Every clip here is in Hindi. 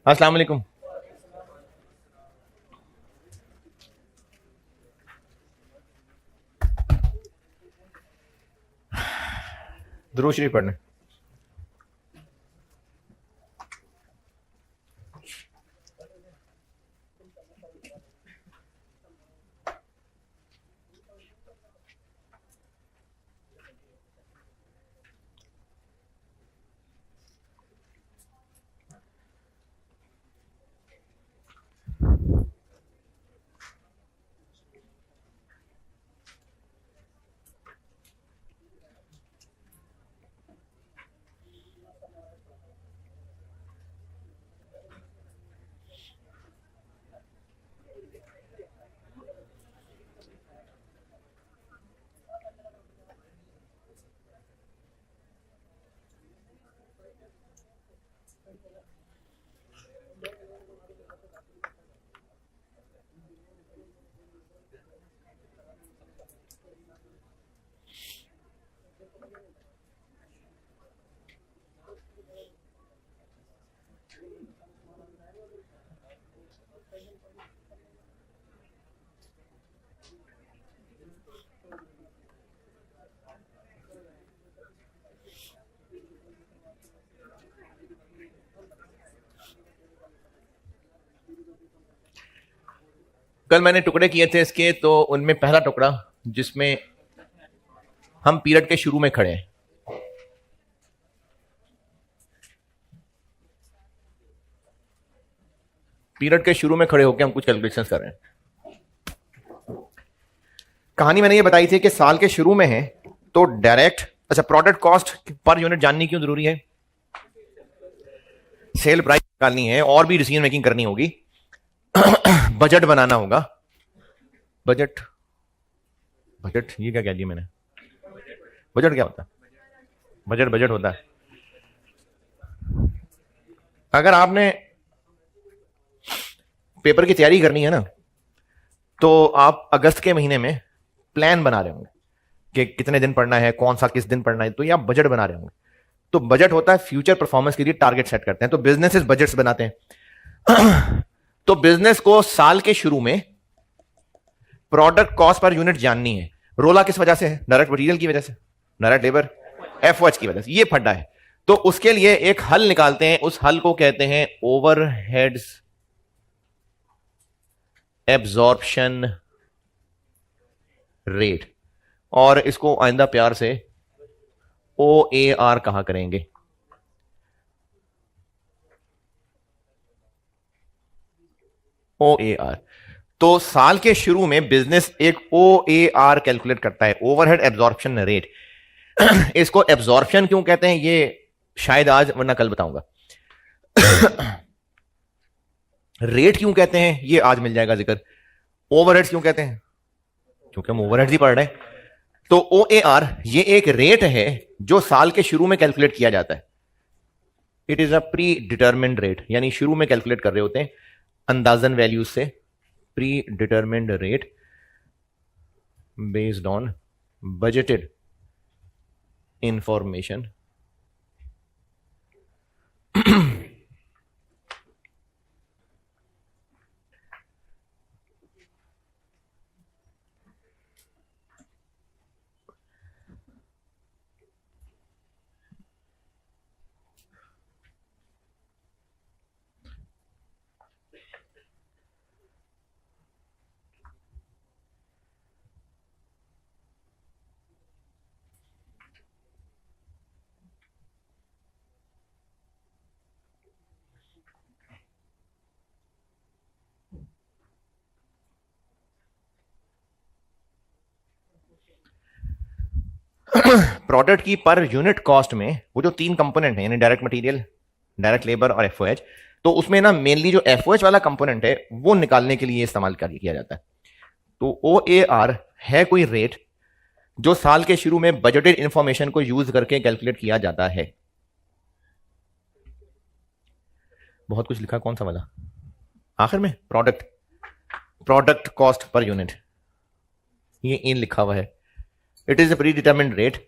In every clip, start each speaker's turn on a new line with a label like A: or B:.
A: अस्सलाम वालेकुम। दुरूद शरीफ पढ़ने। कल मैंने टुकड़े किए थे इसके, तो उनमें पहला टुकड़ा जिसमें हम पीरियड के शुरू में खड़े हैं, पीरियड के शुरू में खड़े होकर हम कुछ कैलकुलेशंस कर रहे हैं। कहानी मैंने ये बताई थी कि साल के शुरू में है तो डायरेक्ट, अच्छा, प्रोडक्ट कॉस्ट पर यूनिट जाननी क्यों जरूरी है? सेल प्राइस निकालनी है और भी डिसीजन मेकिंग करनी होगी, बजट बनाना होगा। बजट बजट ये क्या कह दिया मैंने? बजट क्या होता है? बजट होता है अगर आपने पेपर की तैयारी करनी है ना, तो आप अगस्त के महीने में प्लान बना रहे होंगे कि कितने दिन पढ़ना है, कौन सा किस दिन पढ़ना है, तो ये आप बजट बना रहे होंगे। तो बजट होता है फ्यूचर परफॉर्मेंस के लिए टारगेट सेट करते हैं, तो बिजनेसेस बजट्स बनाते हैं। तो बिजनेस को साल के शुरू में प्रोडक्ट कॉस्ट पर यूनिट जाननी है। रोला किस वजह से है? डायरेक्ट मटेरियल की वजह से, डायरेक्ट लेबर, एफओएच की वजह से, ये फंडा है। तो उसके लिए एक हल निकालते हैं, उस हल को कहते हैं ओवरहेड्स एब्जॉर्प्शन रेट, और इसको आइंदा प्यार से OAR कहा करेंगे। OAR। तो साल के शुरू में बिजनेस एक OAR कैलकुलेट करता है, ओवरहेड एब्जॉर्प्शन रेट। इसको एब्जॉर्प्शन क्यों कहते हैं ये शायद आज वरना कल बताऊंगा। रेट क्यों कहते हैं ये आज मिल जाएगा जिक्र। ओवरहेड्स क्यों कहते हैं? क्योंकि हम ओवरहेड्स ही पढ़ रहे हैं। तो OAR ये एक रेट है जो साल के शुरू में कैलकुलेट किया जाता है। It is a pre determined rate, यानी शुरू में कैलकुलेट कर रहे होते हैं अंदाजन वैल्यूज से। Pre determined rate based on budgeted information product की पर यूनिट कॉस्ट में वो जो तीन कंपोनेंट है, यानी डायरेक्ट मटेरियल, डायरेक्ट लेबर और एफओएच, तो उसमें ना मेनली जो एफओएच वाला कंपोनेंट है वो निकालने के लिए इस्तेमाल किया जाता है। तो OAR है कोई रेट जो साल के शुरू में बजटेड इंफॉर्मेशन को यूज करके कैलकुलेट किया जाता है। बहुत कुछ लिखा, कौन सा वाला? आखिर में प्रोडक्ट कॉस्ट पर यूनिट, ये इन लिखा हुआ है। It is a pre determined rate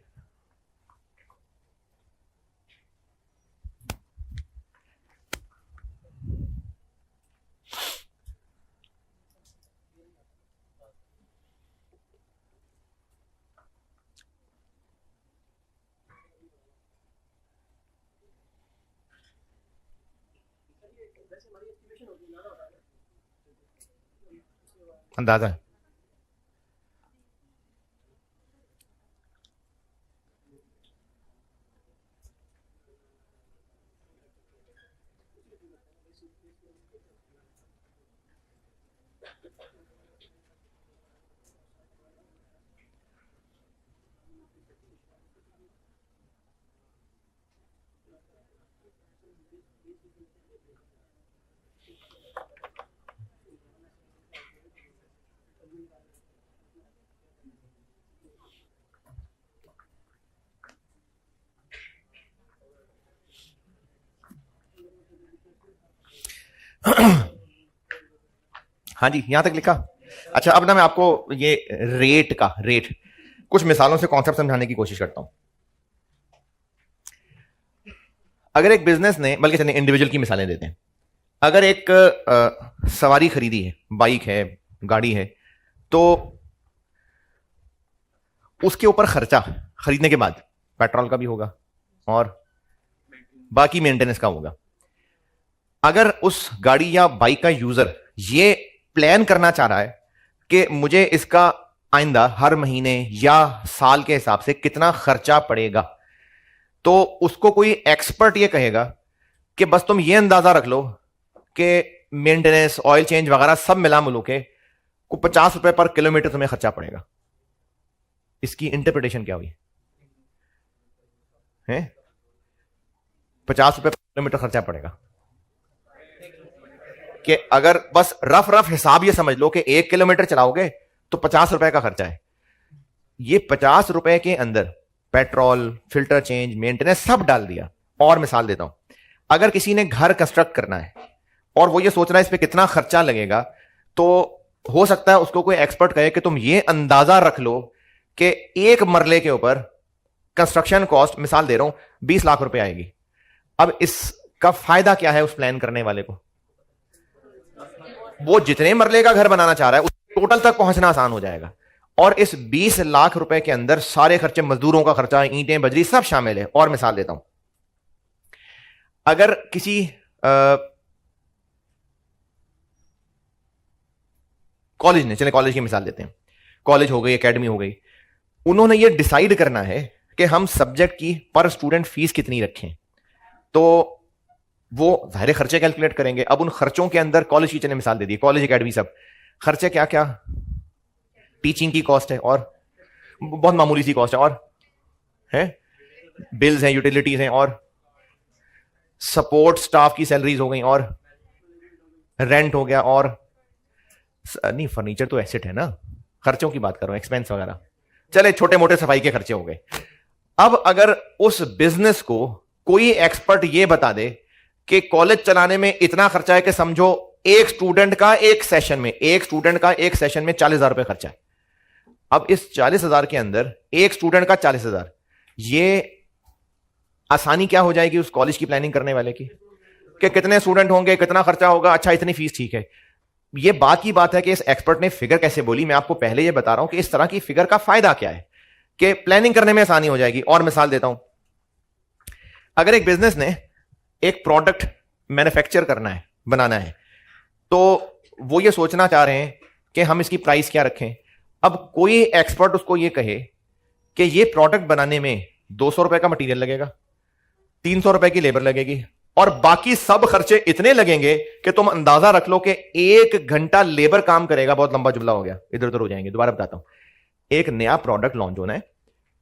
A: अंदाजा है। हाँ जी, यहां तक लिखा। अच्छा, अब ना मैं आपको ये रेट कुछ मिसालों से कॉन्सेप्ट समझाने की कोशिश करता हूं। अगर एक बिजनेस ने, बल्कि चलिए इंडिविजुअल की मिसालें देते हैं। अगर एक सवारी खरीदी है, बाइक है, गाड़ी है, तो उसके ऊपर खर्चा खरीदने के बाद पेट्रोल का भी होगा और बाकी मेंटेनेंस का होगा। अगर उस गाड़ी या बाइक का यूजर ये प्लान करना चाह रहा है कि मुझे इसका आइंदा हर महीने या साल के हिसाब से कितना खर्चा पड़ेगा, तो उसको कोई एक्सपर्ट ये कहेगा कि बस तुम ये अंदाजा रख लो कि मेंटेनेंस, ऑयल चेंज वगैरह सब मिला मिलू के को 50 रुपए पर किलोमीटर तुम्हें खर्चा पड़ेगा। इसकी इंटरप्रिटेशन क्या हुई है? 50 रुपए पर किलोमीटर खर्चा पड़ेगा कि अगर बस रफ रफ हिसाब ये समझ लो कि 1 किलोमीटर चलाओगे तो 50 रुपए का खर्चा है। ये 50 रुपए के अंदर पेट्रोल, फिल्टर चेंज, मेंटेनेंस सब डाल दिया। और मिसाल देता हूं, अगर किसी ने घर कंस्ट्रक्ट करना है और वो ये सोच रहा है इस पे कितना खर्चा लगेगा, तो हो सकता है उसको कोई एक्सपर्ट कहे कि तुम ये अंदाजा रख लो कि एक मरले के ऊपर कंस्ट्रक्शन कॉस्ट, मिसाल दे रहा हूं, 20 लाख रुपए आएगी। अब इसका फायदा क्या है उस प्लान करने वाले को? वो जितने मरले का घर बनाना चाह रहा है उस टोटल तक पहुंचना आसान हो जाएगा। और इस 20 लाख रुपए के अंदर सारे खर्चे, मजदूरों का खर्चा, ईंटें, बजरी सब शामिल है। और मिसाल देता हूं, अगर किसी कॉलेज ने, चले कॉलेज की मिसाल देते हैं, कॉलेज हो गई, एकेडमी हो गई, उन्होंने ये डिसाइड करना है कि हम सब्जेक्ट की पर स्टूडेंट फीस कितनी रखें, तो वो जाहिर खर्चे कैलकुलेट करेंगे। अब उन खर्चों के अंदर कॉलेज टीचर ने मिसाल दे दी, कॉलेज, एकेडमी, सब खर्चे क्या क्या, टीचिंग की कॉस्ट है और बहुत मामूली सी कॉस्ट है, और है बिल्स हैं, यूटिलिटीज हैं, और सपोर्ट स्टाफ की सैलरीज हो गई, और रेंट हो गया, और नहीं फर्नीचर तो एसेट है ना, खर्चों की बात कर रहा हूं, एक्सपेंस वगैरह, चले छोटे मोटे सफाई के खर्चे हो गए। अब अगर उस बिजनेस को कोई एक्सपर्ट ये बता दे कि कॉलेज चलाने में इतना खर्चा है कि समझो एक स्टूडेंट का एक सेशन में 40,000 रुपए खर्चा है। अब इस 40,000 के अंदर एक स्टूडेंट का 40,000, ये आसानी क्या हो जाएगी उस कॉलेज की प्लानिंग करने वाले की कि कितने स्टूडेंट होंगे, कितना खर्चा होगा, अच्छा इतनी फीस, ठीक है। ये बात की बात है कि इस एक्सपर्ट ने फिगर कैसे बोली। मैं आपको पहले ये बता रहा हूं कि इस तरह की फिगर का फायदा क्या है कि प्लानिंग करने में आसानी हो जाएगी। और मिसाल देता हूं, अगर एक बिजनेस ने एक प्रोडक्ट मैन्युफैक्चर करना है, बनाना है, तो वो ये सोचना चाह रहे हैं कि हम इसकी प्राइस क्या रखें। अब कोई एक्सपर्ट उसको ये कहे कि ये प्रोडक्ट बनाने में 200 रुपए का मटेरियल लगेगा, 300 रुपए की लेबर लगेगी, और बाकी सब खर्चे इतने लगेंगे कि तुम अंदाजा रख लो कि 1 घंटा लेबर काम करेगा। बहुत लंबा जुमला हो गया, इधर उधर हो जाएंगे, दोबारा बताता हूं। एक नया प्रोडक्ट लॉन्च होना है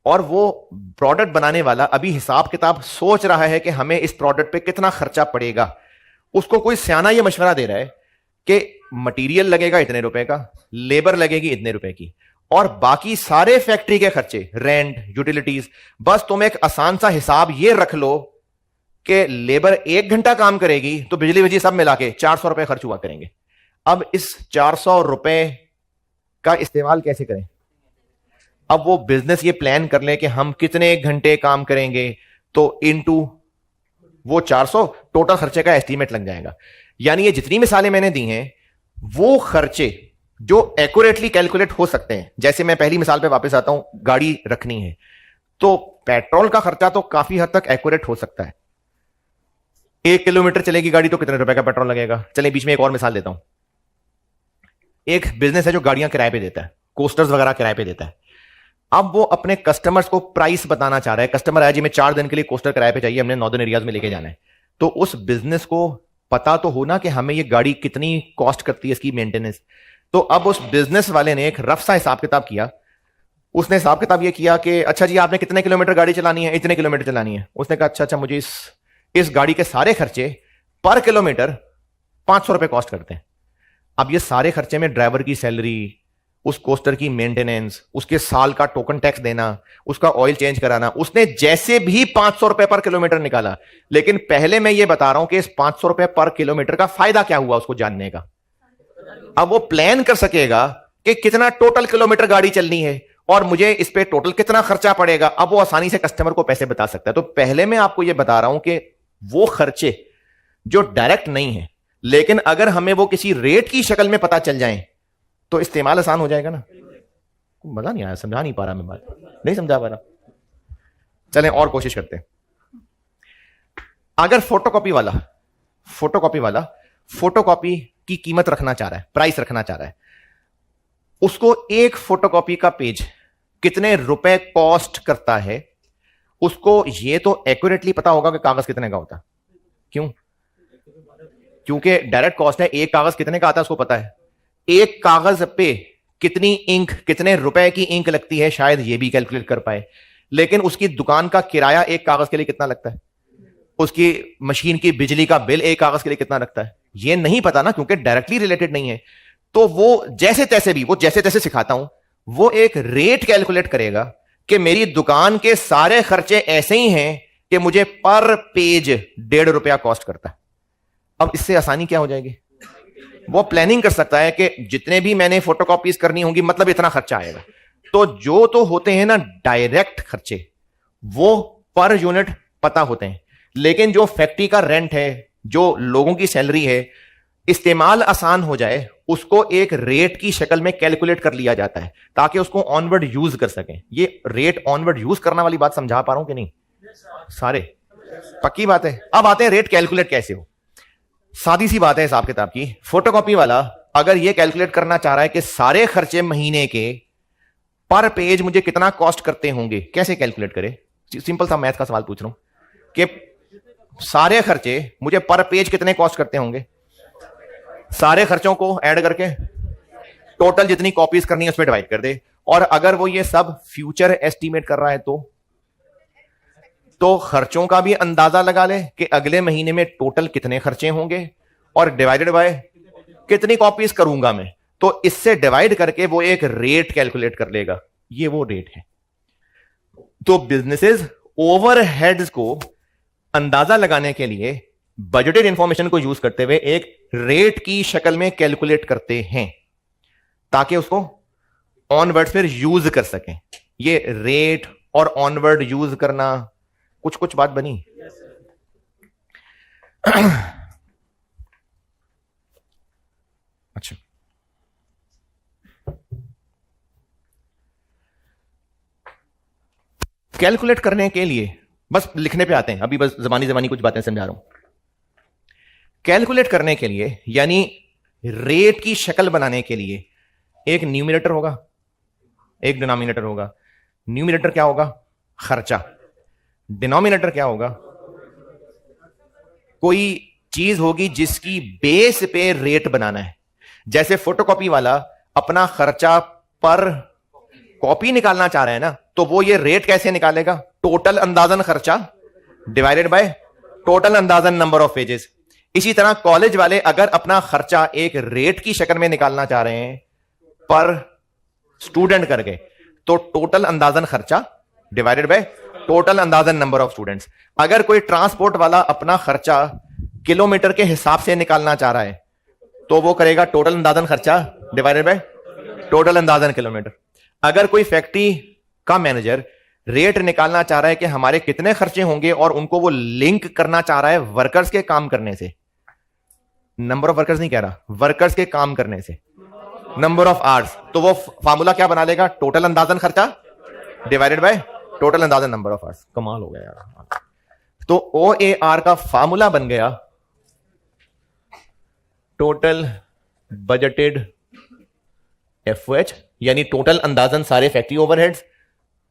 A: और वो प्रोडक्ट बनाने वाला अभी हिसाब किताब सोच रहा है कि हमें इस प्रोडक्ट पे कितना खर्चा पड़ेगा। उसको कोई सियाना ये मशवरा दे रहा है कि मटेरियल लगेगा इतने रुपए का, लेबर लगेगी इतने रुपए की, और बाकी सारे फैक्ट्री के खर्चे, रेंट, यूटिलिटीज, बस तुम एक आसान सा हिसाब ये रख लो कि लेबर 1 घंटा काम करेगी तो बिजली बिजली सब मिला के 400 रुपए खर्च हुआ करेंगे। अब इस 400 रुपए का इस्तेमाल कैसे करें? अब वो बिजनेस ये प्लान कर ले कि हम कितने घंटे काम करेंगे, तो इनटू वो 400 टोटल खर्चे का एस्टीमेट लग जाएगा। यानी ये जितनी मिसालें मैंने दी हैं वो खर्चे जो एक्यूरेटली कैलकुलेट हो सकते हैं। जैसे मैं पहली मिसाल पे वापस आता हूं, गाड़ी रखनी है तो पेट्रोल का खर्चा तो काफी हद तक एक्यूरेट हो सकता है, 1 किलोमीटर चलेगी गाड़ी तो कितने रुपए का पेट्रोल लगेगा। चलिए बीच में एक और मिसाल देता हूं। एक बिजनेस है जो गाड़ियां किराए पे देता है, कोस्टर्स वगैरह किराए पे देता है। अब वो अपने कस्टमर्स को प्राइस बताना चाह रहा है। कस्टमर आया जी मैं 4 दिन के लिए कोस्टर किराए पे चाहिए, हमने नॉर्दर्न एरियाज में लेके जाना है। तो उस बिजनेस को पता तो होना कि हमें ये गाड़ी कितनी कॉस्ट करती है, इसकी मेंटेनेंस। तो अब उस बिजनेस वाले ने एक रफ सा हिसाब किताब किया। उसने हिसाब किताब ये किया कि अच्छा जी आपने कितने किलोमीटर गाड़ी चलानी है, इतने किलोमीटर चलानी है। उसने कहा अच्छा मुझे इस गाड़ी के सारे खर्चे पर किलोमीटर 500 रुपए कॉस्ट करते हैं। अब ये सारे खर्चे में ड्राइवर की सैलरी, उस कोस्टर की मेंटेनेंस, उसके साल का टोकन टैक्स देना, उसका ऑयल चेंज कराना, उसने जैसे भी 500 रुपए पर किलोमीटर निकाला। लेकिन पहले मैं ये बता रहा हूं कि इस 500 रुपए पर किलोमीटर का फायदा क्या हुआ उसको जानने का। अब वो प्लान कर सकेगा कि कितना टोटल किलोमीटर गाड़ी चलनी है और मुझे इस पे टोटल कितना खर्चा पड़ेगा। अब वो आसानी से कस्टमर को पैसे बता सकता है। तो पहले मैं आपको ये बता रहा हूं कि वो खर्चे जो डायरेक्ट नहीं है, लेकिन अगर हमें वो किसी रेट की शक्ल में पता चल जाए तो इस्तेमाल आसान हो जाएगा ना। मजा नहीं आया, समझा नहीं पा रहा मैं, बात नहीं समझा पा रहा। चलें और कोशिश करते हैं। अगर फोटोकॉपी वाला फोटोकॉपी की कीमत रखना चाह रहा है, प्राइस रखना चाह रहा है, उसको एक फोटोकॉपी का पेज कितने रुपए कॉस्ट करता है, उसको ये तो एक्यूरेटली पता होगा कि कागज कितने का होता है। क्यों? क्योंकि डायरेक्ट कॉस्ट है, एक कागज कितने का आता है उसको पता है। एक कागज पे कितनी इंक, कितने रुपए की इंक लगती है शायद ये भी कैलकुलेट कर पाए। लेकिन उसकी दुकान का किराया एक कागज के लिए कितना लगता है, उसकी मशीन की बिजली का बिल एक कागज के लिए कितना लगता है, ये नहीं पता ना, क्योंकि डायरेक्टली रिलेटेड नहीं है। तो वो जैसे तैसे सिखाता हूं, वो एक रेट कैलकुलेट करेगा कि मेरी दुकान के सारे खर्चे ऐसे ही हैं कि मुझे पर पेज 1.5 रुपया कॉस्ट करता है। अब इससे आसानी क्या हो जाएगी, वो प्लानिंग कर सकता है कि जितने भी मैंने फोटोकॉपीज करनी होंगी मतलब इतना खर्चा आएगा। तो जो तो होते हैं ना डायरेक्ट खर्चे, वो पर यूनिट पता होते हैं। लेकिन जो फैक्ट्री का रेंट है, जो लोगों की सैलरी है, इस्तेमाल आसान हो जाए, उसको एक रेट की शक्ल में कैलकुलेट कर लिया जाता है ताकि उसको ऑनवर्ड यूज कर सकें। ये रेट ऑनवर्ड यूज करना वाली बात समझा पा रहा हूं कि नहीं? सारे पक्की बात है। अब आते हैं रेट कैलकुलेट कैसे हो। सादी सी बात है हिसाब किताब की। फोटोकॉपी वाला अगर यह कैलकुलेट करना चाह रहा है कि सारे खर्चे महीने के पर पेज मुझे कितना कॉस्ट करते होंगे, कैसे कैलकुलेट करे? सिंपल सा मैथ का सवाल पूछ रहा हूं कि सारे खर्चे मुझे पर पेज कितने कॉस्ट करते होंगे। सारे खर्चों को ऐड करके टोटल जितनी कॉपीज करनी है उसमें डिवाइड कर दे। और अगर वो ये सब फ्यूचर एस्टीमेट कर रहा है तो खर्चों का भी अंदाजा लगा ले कि अगले महीने में टोटल कितने खर्चे होंगे और डिवाइडेड बाय कितनी कॉपीज करूंगा मैं। तो इससे डिवाइड करके वो एक रेट कैलकुलेट कर लेगा। ये वो रेट है। तो बिजनेसेस ओवरहेड्स को अंदाजा लगाने के लिए बजटेड इंफॉर्मेशन को यूज करते हुए एक रेट की शक्ल में कैलकुलेट करते हैं ताकि उसको ऑनवर्ड फिर यूज कर सकें। ये रेट और ऑनवर्ड यूज करना, कुछ बात बनी? अच्छा, कैलकुलेट करने के लिए बस लिखने पे आते हैं। अभी बस जबानी कुछ बातें समझा रहा हूं। कैलकुलेट करने के लिए यानी रेट की शक्ल बनाने के लिए एक न्यूमरेटर होगा, एक डिनोमिनेटर होगा। न्यूमरेटर क्या होगा? खर्चा। डिनोमिनेटर क्या होगा? कोई चीज होगी जिसकी बेस पे रेट बनाना है। जैसे फोटोकॉपी वाला अपना खर्चा पर कॉपी निकालना चाह रहा है ना, तो वो ये रेट कैसे निकालेगा? टोटल अंदाजन खर्चा डिवाइडेड बाय टोटल अंदाजन नंबर ऑफ पेजेस। इसी तरह कॉलेज वाले अगर अपना खर्चा एक रेट की शक्ल में निकालना चाह रहे हैं पर स्टूडेंट करके, तो टोटल अंदाजन खर्चा डिवाइडेड बाय टोटल अंदाजन नंबर ऑफ स्टूडेंट्स। अगर कोई ट्रांसपोर्ट वाला अपना खर्चा किलोमीटर के हिसाब से निकालना चाह रहा है तो वो करेगा टोटल अंदाजन खर्चा डिवाइडेड बाय टोटल अंदाजन किलोमीटर। अगर कोई फैक्ट्री का मैनेजर रेट निकालना चाह रहा है कि हमारे कितने खर्चे होंगे और उनको वो लिंक करना चाह रहा है वर्कर्स के काम करने से, नंबर ऑफ वर्कर्स नहीं कह रहा, वर्कर्स के काम करने से, नंबर ऑफ आवर्स, तो वो फार्मूला क्या बना लेगा? टोटल अंदाजन खर्चा डिवाइडेड बाय टोटल अंदाजन नंबर ऑफ आवर्स। कमाल हो गया यार। तो OAR का फार्मूला बन गया टोटल बजटेड FOH, यानी टोटल अंदाजन सारे factory overheads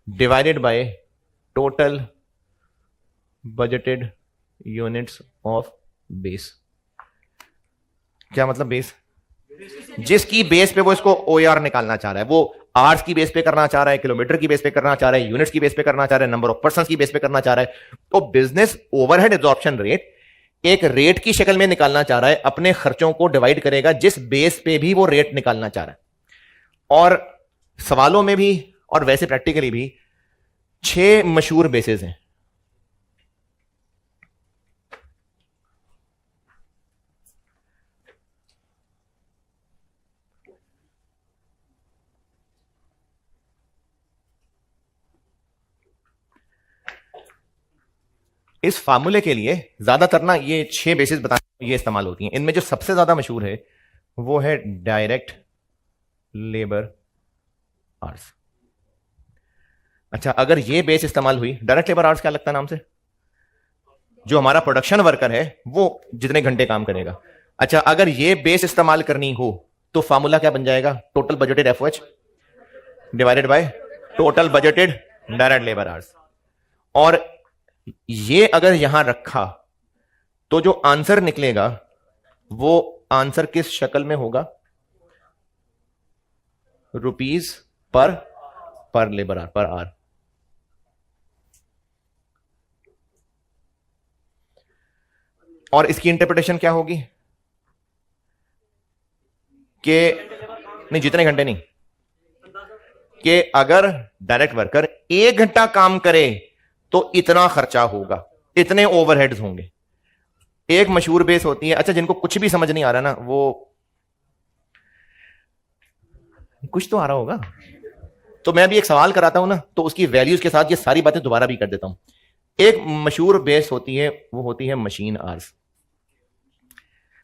A: divided by total budgeted units of base. क्या मतलब बेस? जिसकी बेस पे वो इसको OAR निकालना चाह रहा है, वो आवर्स की बेस पे करना चाह रहा है, किलोमीटर की बेस पे करना चाह रहा है, यूनिट्स की बेस पे करना चाह रहा है, नंबर ऑफ पर्सन की बेस पे करना चाह रहा है। तो बिजनेस ओवरहेड एब्जॉर्प्शन रेट एक रेट की शक्ल में निकालना चाह रहा है, अपने खर्चों को डिवाइड करेगा जिस बेस पे भी वो रेट निकालना चाह रहा है। और सवालों में भी और वैसे प्रैक्टिकली भी 6 मशहूर बेसिस हैं। इस फार्मूले के लिए ज्यादातर ना ये 6 बेसिस बताने ये इस्तेमाल होती हैं। इनमें जो सबसे ज्यादा मशहूर है वो है डायरेक्ट लेबर आवर्स। अच्छा, अगर ये बेस इस्तेमाल हुई, डायरेक्ट लेबर आवर्स क्या लगता है नाम से? जो हमारा प्रोडक्शन वर्कर है वो जितने घंटे काम करेगा। अच्छा, अगर ये बेस इस्तेमाल करनी हो तो फार्मूला क्या बन जाएगा? Total budgeted FOH divided by total budgeted direct labour hours. और ये अगर यहां रखा तो जो आंसर निकलेगा वो आंसर किस शक्ल में होगा? रुपीस पर लेबर आवर, पर आवर। और इसकी इंटरप्रिटेशन क्या होगी कि नहीं, जितने घंटे नहीं, कि अगर डायरेक्ट वर्कर 1 घंटा काम करे तो इतना खर्चा होगा, इतने ओवरहेड्स होंगे। एक मशहूर बेस होती है। अच्छा, जिनको कुछ भी समझ नहीं आ रहा ना, वो कुछ तो आ रहा होगा, तो मैं भी एक सवाल कराता हूं ना, तो उसकी वैल्यूज के साथ ये सारी बातें दोबारा भी कर देता हूं। एक मशहूर बेस होती है, वो होती है मशीन आवर्स।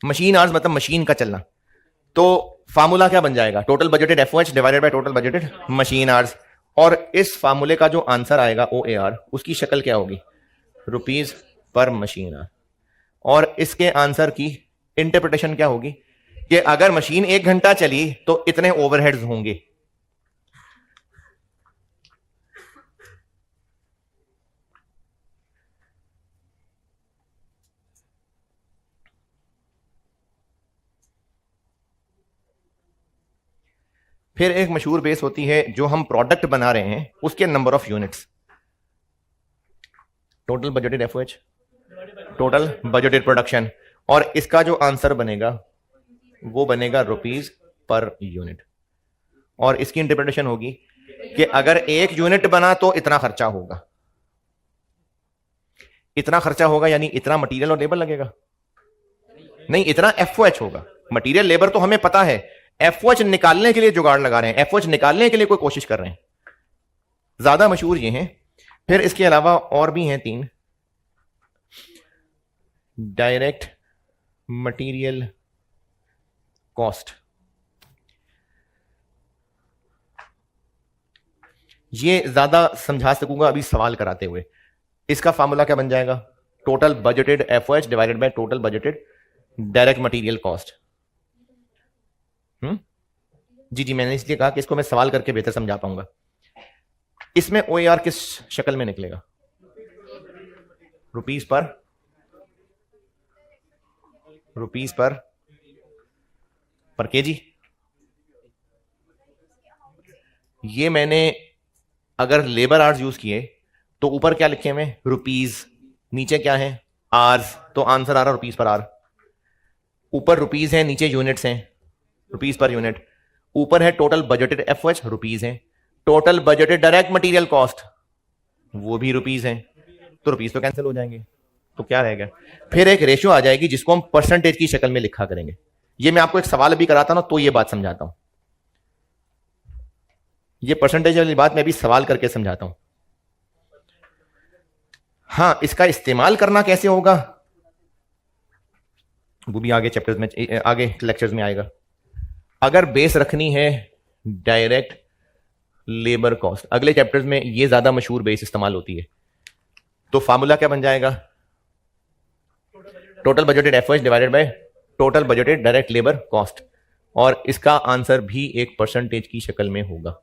A: मशीन आवर्स मतलब मशीन का चलना। तो फार्मूला क्या बन जाएगा? Total budgeted FOH divided by total budgeted machine hours. और इस फार्मूले का जो आंसर आएगा OAR, उसकी शक्ल क्या होगी? रुपीस पर मशीन आवर। और इसके आंसर की इंटरप्रिटेशन क्या होगी कि अगर मशीन 1 घंटा चली तो इतने ओवरहेड्स होंगे। फिर एक मशहूर बेस होती है जो हम प्रोडक्ट बना रहे हैं उसके number of units. Total budgeted FOH total budgeted production. और इसका जो आंसर बनेगा वो बनेगा रुपीस पर यूनिट। और इसकी इंटरप्रिटेशन होगी कि अगर 1 यूनिट बना तो इतना खर्चा होगा। इतना खर्चा होगा यानी इतना मटेरियल और लेबर लगेगा? नहीं, इतना FOH होगा। मटेरियल लेबर तो हमें पता है, FOH निकालने के लिए जुगाड़ लगा रहे हैं, FOH निकालने के लिए कोई कोशिश कर रहे हैं। ज्यादा मशहूर ये हैं। फिर इसके अलावा और भी हैं 3। Direct material cost. ये ज्यादा समझा सकूंगा अभी सवाल कराते हुए। इसका फार्मूला क्या बन जाएगा? Total budgeted FOH divided by total budgeted direct material cost. जी, मैंने इसलिए कहा कि इसको मैं सवाल करके बेहतर समझा पाऊंगा। इसमें OAR किस शक्ल में निकलेगा? रुपीस पर केजी। ये मैंने अगर लेबर आवर्स यूज किए तो ऊपर क्या लिखे हुए? रुपीस। नीचे क्या है? आवर्स। तो आंसर आ रहा रुपीस पर आवर। ऊपर रुपीस है, नीचे यूनिट्स हैं, रुपीस पर यूनिट। ऊपर है टोटल बजटेड FOH, रुपीस है। Total budgeted direct material cost, वो भी रुपीस है। तो रुपीस तो कैंसिल हो जाएंगे, तो क्या रहेगा? फिर एक रेशियो आ जाएगी जिसको हम परसेंटेज की शक्ल में लिखा करेंगे। ये मैं आपको एक सवाल अभी कराता हूं तो ये बात समझाता हूं। ये परसेंटेज वाली बात मैं अभी सवाल करके समझाता हूं। हां, इसका इस्तेमाल करना कैसे होगा वो भी आगे चैप्टर्स में, आगे लेक्चर्स में आएगा। अगर बेस रखनी है डायरेक्ट लेबर कॉस्ट, अगले चैप्टर्स में ये ज्यादा मशहूर बेस इस्तेमाल होती है। तो फार्मूला क्या बन जाएगा? Total budgeted FOH divided by total budgeted direct labour cost, और इसका आंसर भी एक परसेंटेज की शक्ल में होगा।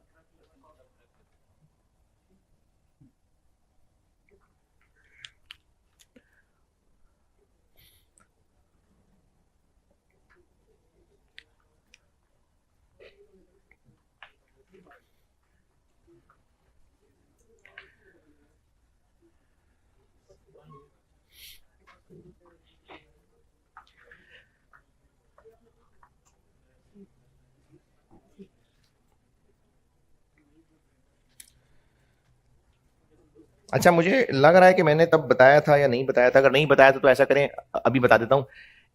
A: अच्छा, मुझे लग रहा है कि मैंने तब बताया था या नहीं बताया था। अगर नहीं बताया था तो ऐसा करें, अभी बता देता हूं।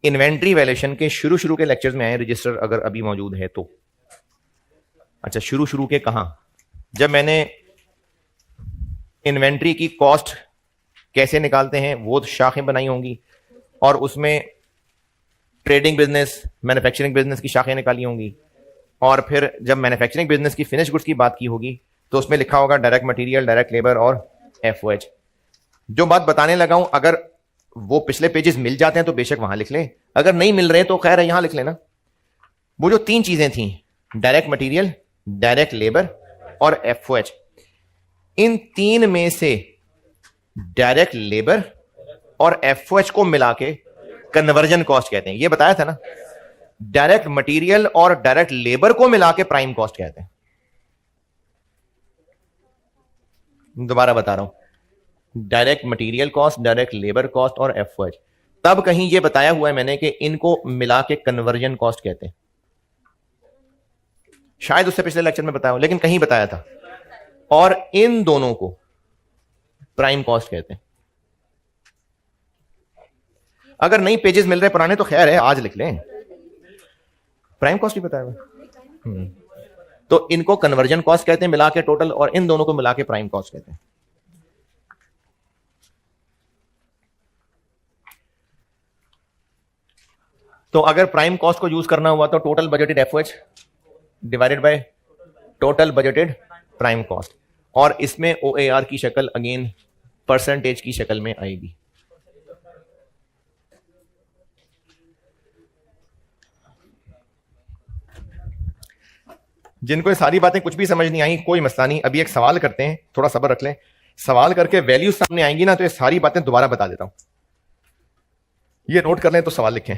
A: इन्वेंट्री वैल्यूएशन के शुरू शुरू के लेक्चर्स में आए, रजिस्टर अगर अभी मौजूद है तो। अच्छा, शुरू शुरू के कहां? जब मैंने इन्वेंट्री की कॉस्ट कैसे निकालते हैं वो शाखें बनाई होंगी, और उसमें ट्रेडिंग बिजनेस, मैन्युफैक्चरिंग बिजनेस की शाखें निकाली होंगी, और फिर जब मैन्युफैक्चरिंग बिजनेस की फिनिश गुड्स की बात की होगी तो उसमें लिखा होगा डायरेक्ट मटेरियल, डायरेक्ट लेबर और एफओएच। जो बात बताने लगा हूं, अगर वो पिछले पेजेस मिल जाते हैं तो बेशक वहां लिख लें, अगर नहीं मिल रहे तो खैर है यहां लिख लेना। वो जो तीन चीजें थी, डायरेक्ट मटेरियल, डायरेक्ट लेबर और एफओएच, इन तीन में से डायरेक्ट लेबर और एफओएच को मिला के कन्वर्जन कॉस्ट कहते हैं। ये बताया था ना। डायरेक्ट मटेरियल और डायरेक्ट लेबर को मिला के प्राइम कॉस्ट कहते हैं। दोबारा बता रहा हूं, direct material cost, direct labour cost और एफओएच। तब कहीं ये बताया हुआ है मैंने कि इनको मिला के कन्वर्जन कॉस्ट कहते हैं। शायद उससे पिछले लेक्चर में बताया हो, लेकिन कहीं बताया था। और इन दोनों को प्राइम कॉस्ट कहते हैं। अगर नई पेजेस मिल रहे पुराने तो खैर है, आज लिख लें। प्राइम कॉस्ट ही बताया हुआ। तो इनको कन्वर्जन कॉस्ट कहते हैं मिला के टोटल, और इन दोनों को मिला के प्राइम कॉस्ट कहते हैं। तो अगर प्राइम कॉस्ट को यूज करना हुआ तो total budgeted FOH divided by total budgeted prime cost, और इसमें ओएआर की शक्ल अगेन परसेंटेज की शक्ल में आएगी। जिनको ये सारी बातें कुछ भी समझ नहीं आई, कोई मसला नहीं। अभी एक सवाल करते हैं, थोड़ा सब्र रख लें। सवाल करके वैल्यू सामने आएंगी ना तो ये सारी बातें दोबारा बता देता हूं। ये नोट कर लें तो सवाल लिखें।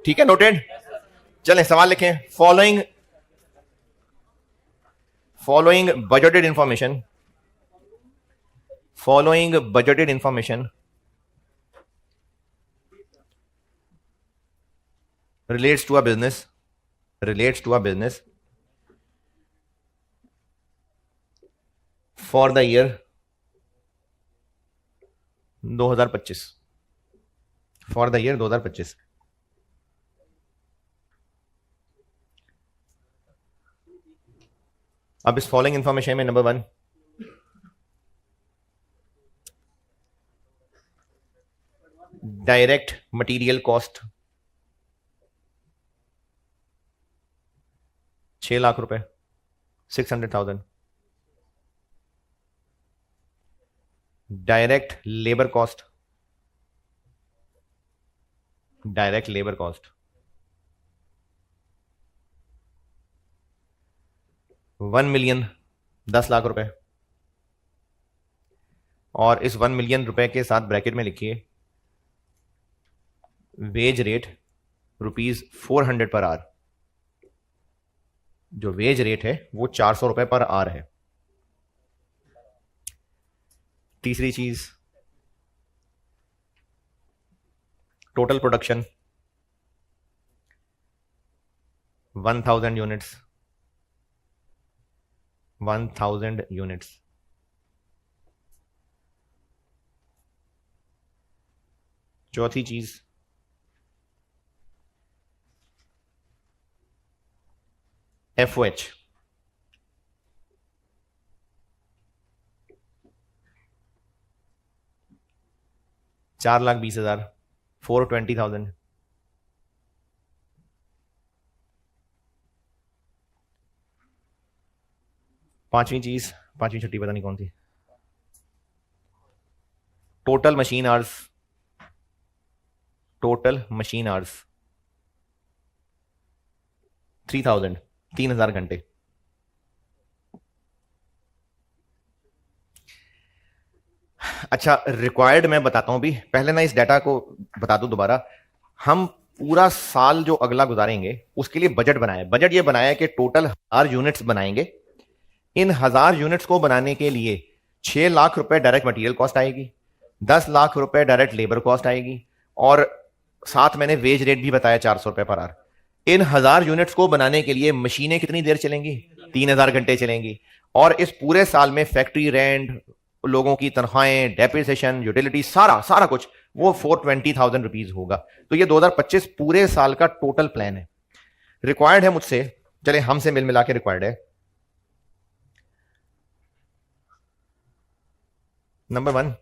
A: ठीक है, नोटेड। चलें सवाल लिखें। Following budgeted information relates to a business for the year 2025 for the year 2025। अब इस फॉलोइंग इंफॉर्मेशन में number 1, direct material cost 6 lakh रुपए, 600,000। Direct labour cost 1 million, 10 lakh रुपए। और इस 1 मिलियन रुपए के साथ ब्रैकेट में लिखिए वेज रेट ₹400 पर आवर। जो वेज रेट है वो 400 रुपए पर आवर है। तीसरी चीज, टोटल प्रोडक्शन 1000 यूनिट्स। चौथी चीज, FOH 4,20,000, 420,000। पांचवी छठी पता नहीं कौन थी, टोटल मशीन आवर्स 3,000 घंटे। अच्छा, रिक्वायर्ड मैं बताता हूं भी, पहले ना इस डाटा को बता दूं दोबारा। हम पूरा साल जो अगला गुजारेंगे उसके लिए बजट बनाया। बजट ये बनाया कि टोटल 1000 यूनिट्स बनाएंगे। इन 1000 यूनिट्स को बनाने के लिए 6 लाख रुपए डायरेक्ट मटेरियल कॉस्ट आएगी, 10 लाख रुपए डायरेक्ट लेबर कॉस्ट आएगी, और साथ मैंने वेज रेट भी बताया 400 रुपए पर आवर। इन 1000 यूनिट्स को बनाने के लिए मशीनें कितनी देर चलेंगी? 3000 घंटे चलेंगी। और इस पूरे साल में फैक्ट्री रेंट, लोगों की तनख्वाहें, डेप्रिसिएशन, यूटिलिटी, सारा कुछ वो 420,000 रुपीज होगा। तो ये 2025 पूरे साल का टोटल प्लान है। रिक्वायर्ड है मुझसे, चले हमसे मिल मिला के रिक्वायर्ड है। Number 1,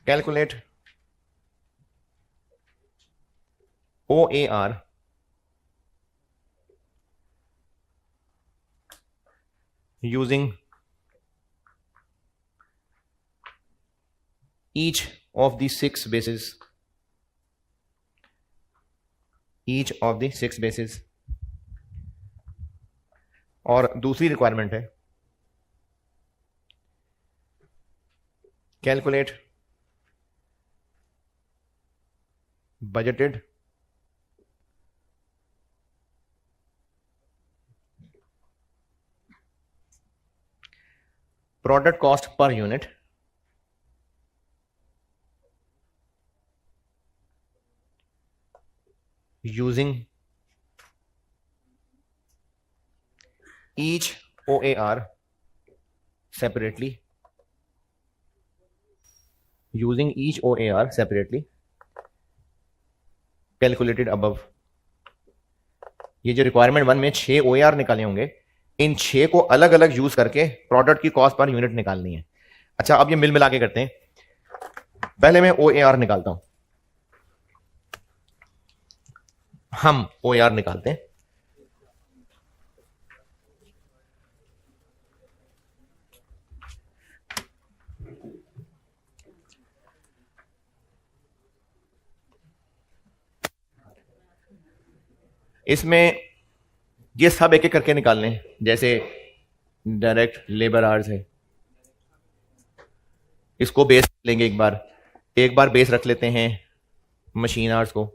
A: calculate OAR using each of the 6 bases, और दूसरी रिक्वायरमेंट है calculate budgeted product cost per unit using each OAR separately, calculated above। ये जो रिक्वायरमेंट 1 में 6 OAR निकाले होंगे, इन 6 को अलग अलग यूज करके प्रोडक्ट की कॉस्ट पर यूनिट निकालनी है। अच्छा, अब ये मिल मिला के करते हैं। पहले मैं OAR निकालता हूं। हम OAR निकालते हैं। इसमें ये सब एक एक करके निकालने हैं। जैसे डायरेक्ट लेबर आवर्स है, इसको बेस लेंगे एक बार। एक बार बेस रख लेते हैं मशीन आवर्स को,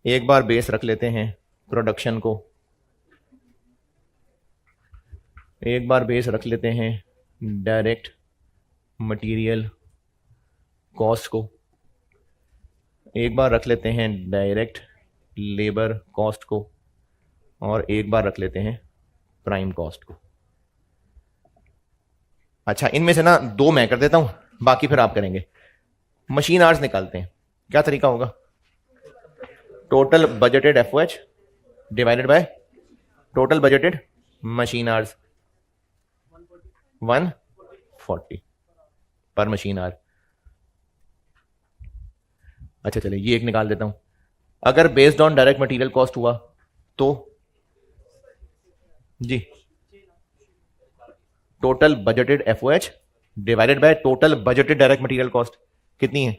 A: एक बार बेस रख लेते हैं प्रोडक्शन को, एक बार बेस रख लेते हैं डायरेक्ट मटेरियल कॉस्ट को, एक बार रख लेते हैं डायरेक्ट लेबर कॉस्ट को, और एक बार रख लेते हैं प्राइम कॉस्ट को। अच्छा, इनमें से ना दो मैं कर देता हूं, बाकी फिर आप करेंगे। मशीन आवर्स निकालते हैं, क्या तरीका होगा? Total budgeted FOH divided by total budgeted machine hours, 140 पर मशीन आवर। अच्छा चलिए ये एक निकाल देता हूं। अगर based on direct material cost हुआ तो जी total budgeted FOH divided by total budgeted direct material cost कितनी है?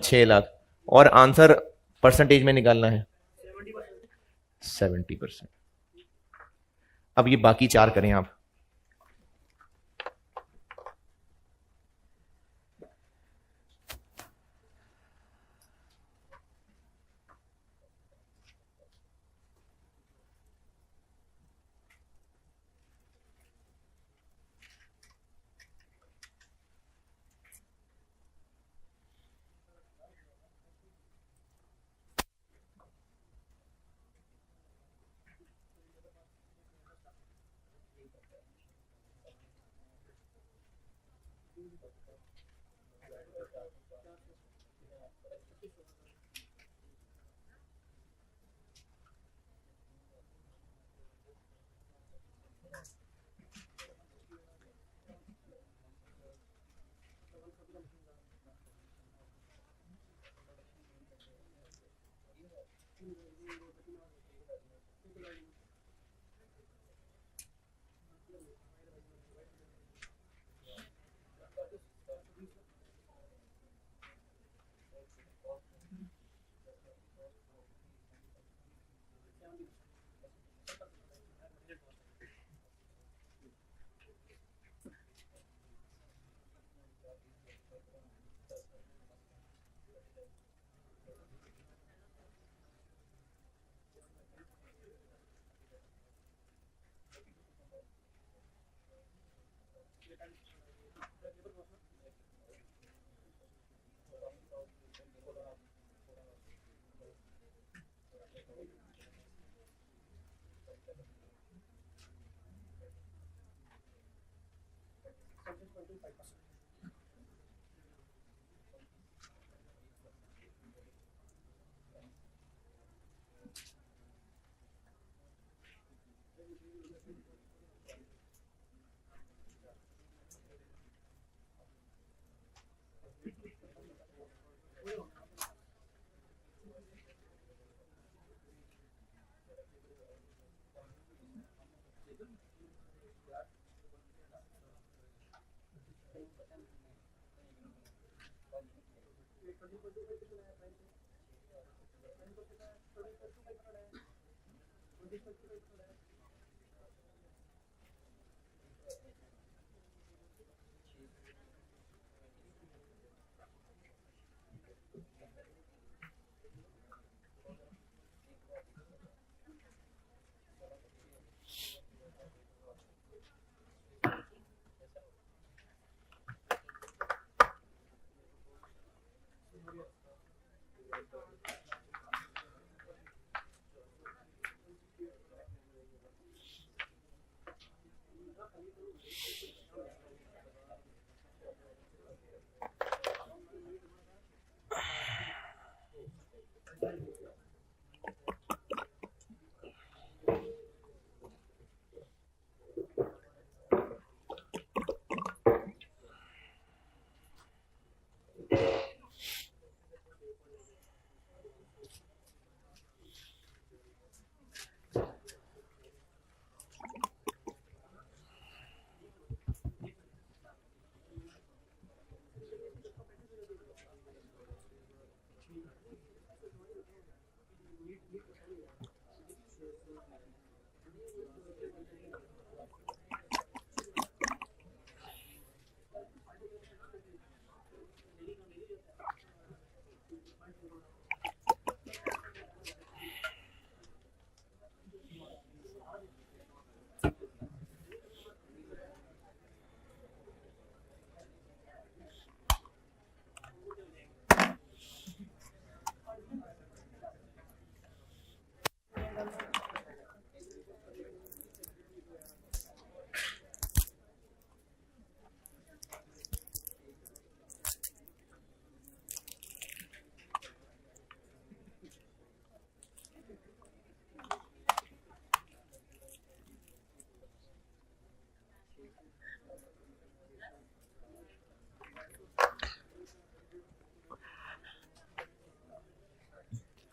A: 6 लाख। और आंसर परसेंटेज में निकालना है 70%। अब ये बाकी चार करें आप।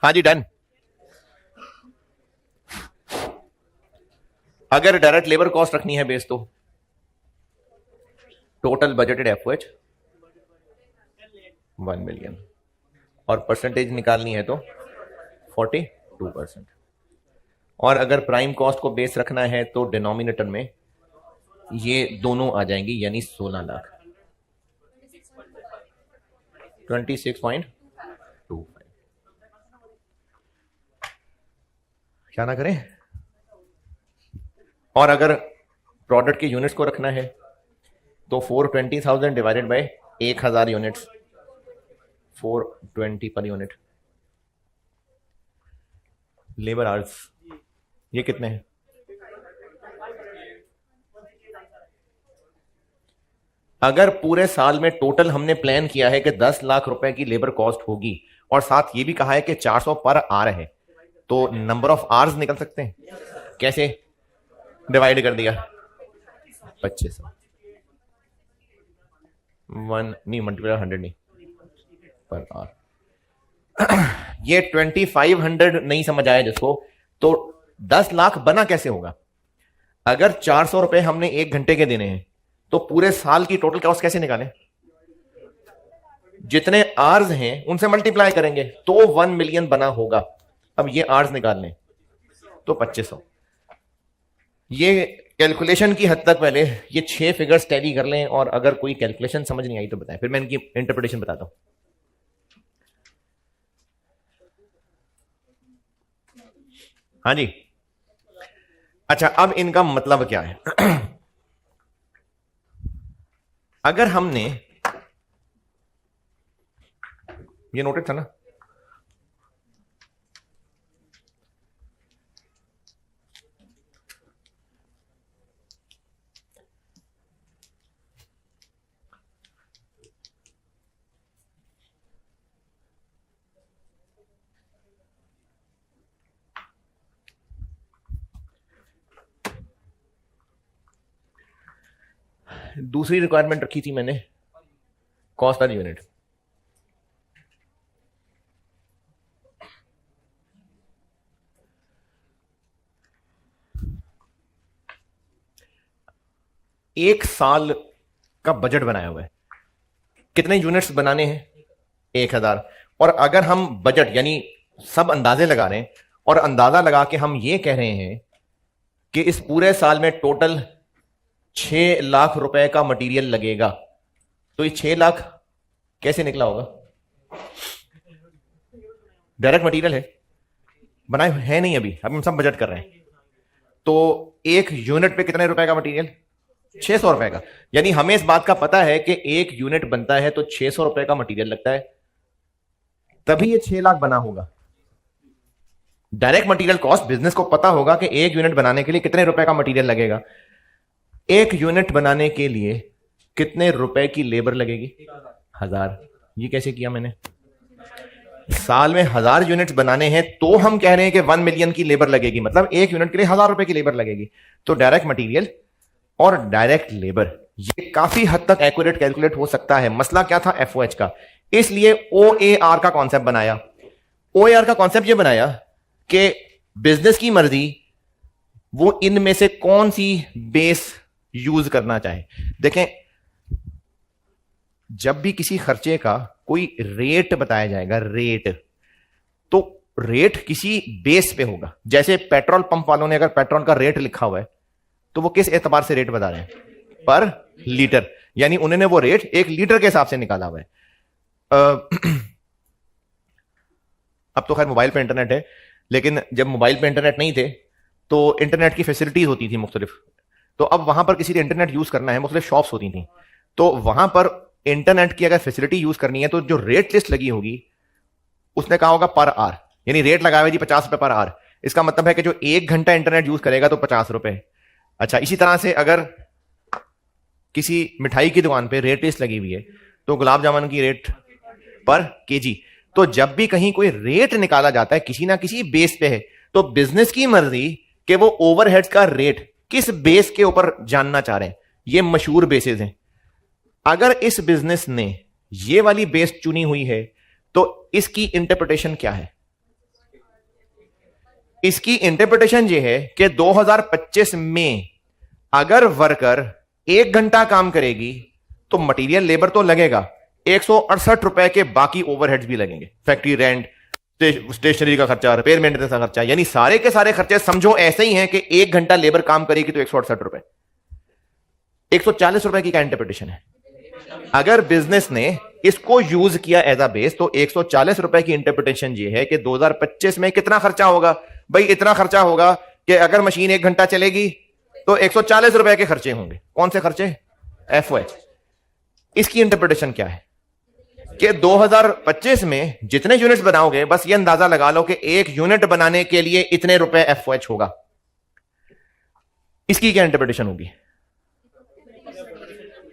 A: हाँ जी, डन। अगर डायरेक्ट लेबर कॉस्ट रखनी है बेस, तो टोटल बजटेड एफओएच 1 मिलियन, और परसेंटेज निकालनी है तो 42%। और अगर प्राइम कॉस्ट को बेस रखना है तो डिनोमिनेटर में ये दोनों आ जाएंगी, यानी 16 लाख, 26.25। क्या ना करें। और अगर प्रोडक्ट के यूनिट्स को रखना है तो 420,000 divided by 1000 units, 420 per unit. Labour hours ये कितने हैं? अगर पूरे साल में टोटल हमने प्लान किया है कि 10 लाख रुपए की लेबर कॉस्ट होगी, और साथ ये भी कहा है कि 400 पर आर है, तो नंबर ऑफ आवर्स निकल सकते हैं। कैसे? डिवाइड कर दिया 25, 1 नहीं, मल्टीप्लाई 100 नहीं, पर आवर। ये 2500 नहीं समझ आया जिसको, तो 10 लाख बना कैसे होगा? अगर 400 रुपए हमने 1 घंटे के देने हैं, तो पूरे साल की टोटल कॉस्ट कैसे निकालें? जितने आवर्स हैं उनसे मल्टीप्लाई करेंगे तो 1 मिलियन बना होगा। अब ये आवर्स निकाल लें तो 2500। ये कैलकुलेशन की हद तक पहले ये 6 फिगर्स टैली कर लें, और अगर कोई कैलकुलेशन समझ नहीं आई तो बताएं, फिर मैं इनकी इंटरप्रिटेशन बताता हूं। हाँ जी, अच्छा, अब इनका मतलब क्या है? अगर हमने ये नोटेड था ना, दूसरी रिक्वायरमेंट रखी थी मैंने, कॉस्ट पर यूनिट। एक साल का बजट बनाया हुआ है, कितने यूनिट्स बनाने हैं? 1000। और अगर हम बजट यानी सब अंदाजे लगा रहे हैं, और अंदाजा लगा के हम ये कह रहे हैं कि इस पूरे साल में टोटल 6 लाख रुपए का मटेरियल लगेगा, तो ये 6 लाख कैसे निकला होगा? डायरेक्ट मटेरियल है, बनाए है नहीं अभी हम सब बजट कर रहे हैं। तो एक यूनिट पे कितने रुपए का मटेरियल? 600 रुपए का। यानी हमें इस बात का पता है कि एक यूनिट बनता है तो 600 रुपए का मटेरियल लगता है, तभी ये 6 लाख बना होगा। डायरेक्ट मटेरियल कॉस्ट बिजनेस को पता होगा कि एक यूनिट बनाने के लिए कितने रुपए का मटेरियल लगेगा। एक यूनिट बनाने के लिए कितने रुपए की लेबर लगेगी? 1000। ये कैसे किया मैंने? साल में 1000 यूनिट्स बनाने हैं तो हम कह रहे हैं कि 1 मिलियन की लेबर लगेगी, मतलब एक यूनिट के लिए 1000 रुपए की लेबर लगेगी। तो डायरेक्ट मटेरियल और डायरेक्ट लेबर ये काफी हद तक एक्यूरेट कैलकुलेट हो सकता है। मसला क्या था? एफओएच का। इसलिए ओएआर का कॉन्सेप्ट बनाया। ओएआर का कॉन्सेप्ट ये बनाया कि बिजनेस की मर्जी वो इनमें से कौन सी बेस यूज करना चाहे। देखें, जब भी किसी खर्चे का कोई रेट बताया जाएगा, रेट, तो रेट किसी बेस पे होगा। जैसे पेट्रोल पंप वालों ने अगर पेट्रोल का रेट लिखा हुआ है तो वो किस एतबार से रेट बता रहे हैं? पर लीटर। यानी उन्होंने वो रेट 1 लीटर के हिसाब से निकाला हुआ है। अब तो खैर मोबाइल पे इंटरनेट है, लेकिन जब मोबाइल पे इंटरनेट नहीं थे तो इंटरनेट की फैसिलिटीज होती थी मुख्तलिफ। तो अब वहां पर किसी ने इंटरनेट यूज करना है, मुख्तलिफ शॉप्स होती थी, तो वहां पर इंटरनेट की अगर फैसिलिटी यूज करनी है तो जो रेट लिस्ट लगी होगी उसने कहा होगा पर आवर, यानी रेट लगाया हुआ जी 50 रुपए पर आवर। इसका मतलब है कि जो 1 घंटा इंटरनेट यूज करेगा तो 50 रुपए। अच्छा, इसी तरह से अगर किसी मिठाई की दुकान पे रेट लिस्ट लगी हुई है तो गुलाब जामुन की रेट पर केजी। तो जब भी कहीं कोई रेट निकाला जाता है किसी ना किसी बेस पे है, तो बिजनेस की मर्जी कि वो ओवरहेड्स का रेट किस बेस के ऊपर जानना चाह रहे हैं। ये मशहूर बेसिस हैं। अगर इस बिजनेस ने ये वाली बेस चुनी हुई है तो इसकी इंटरप्रिटेशन क्या है? इसकी इंटरप्रिटेशन ये है कि 2025 में अगर वर्कर 1 घंटा काम करेगी तो मटेरियल लेबर तो लगेगा, 168 रुपए के बाकी ओवरहेड्स भी लगेंगे, फैक्ट्री रेंट, स्टेशनरी का खर्चा, रिपेयर मेंटेनेंस का खर्चा, यानी सारे के सारे खर्चे समझो ऐसे ही हैं कि 1 घंटा लेबर काम करेगी तो 168 रुपए, 140 रुपए की क्या इंटरप्रिटेशन है? अगर बिजनेस ने इसको यूज किया एज अ बेस तो 140 रुपए की इंटरप्रिटेशन ये है कि 2025 में कितना खर्चा होगा? भाई इतना खर्चा होगा कि अगर मशीन 1 घंटा चलेगी तो 140 रुपए के खर्चे होंगे। कौन से खर्चे? एफओएच। इसकी इंटरप्रिटेशन क्या है कि 2025 में जितने यूनिट्स बनाओगे बस ये अंदाजा लगा लो कि 1 यूनिट बनाने के लिए इतने रुपए एफओएच होगा। इसकी क्या इंटरप्रिटेशन होगी?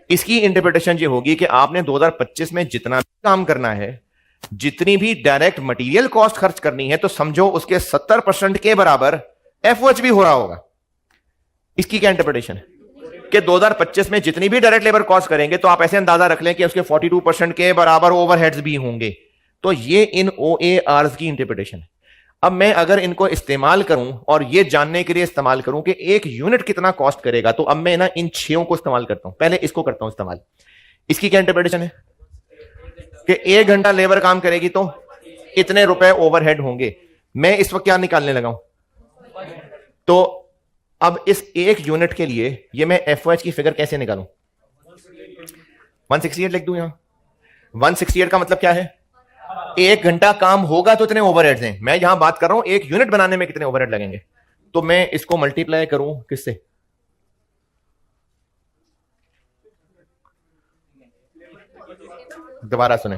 A: इसकी इंटरप्रिटेशन ये होगी कि आपने 2025 में जितना भी काम करना है, जितनी भी डायरेक्ट मटेरियल कॉस्ट खर्च करनी है, तो समझो उसके 70% के बराबर एफओएच भी हो रहा होगा। इसकी क्या इंटरप्रिटेशन है कि 2025 में जितनी भी डायरेक्ट लेबर कॉस्ट करेंगे तो आप ऐसे अंदाजा रख लें कि उसके 42% के बराबर ओवरहेड्स भी होंगे। तो ये इन ओएआरस की इंटरप्रिटेशन है। अब मैं अगर इनको इस्तेमाल करूं और ये जानने के लिए इस्तेमाल करूं कि 1 यूनिट कितना कॉस्ट करेगा, तो अब मैं ना इन 6 को इस्तेमाल करता हूं। पहले इसको करता हूं इस्तेमाल। इसकी क्या इंटरप्रिटेशन है कि 1 घंटा लेबर काम करेगी तो इतने रुपए ओवरहेड होंगे। मैं इस वक्त क्या निकालने लगा हूं? तो अब इस 1 यूनिट के लिए ये मैं एफओएच की फिगर कैसे निकालूं? 168 लिख दूं यहां। 168 का मतलब क्या है? 1 घंटा काम होगा तो इतने ओवरहेड्स हैं। मैं यहां बात कर रहा हूं 1 यूनिट बनाने में कितने ओवरहेड लगेंगे। तो मैं इसको मल्टीप्लाई करूं किससे? दोबारा सुने,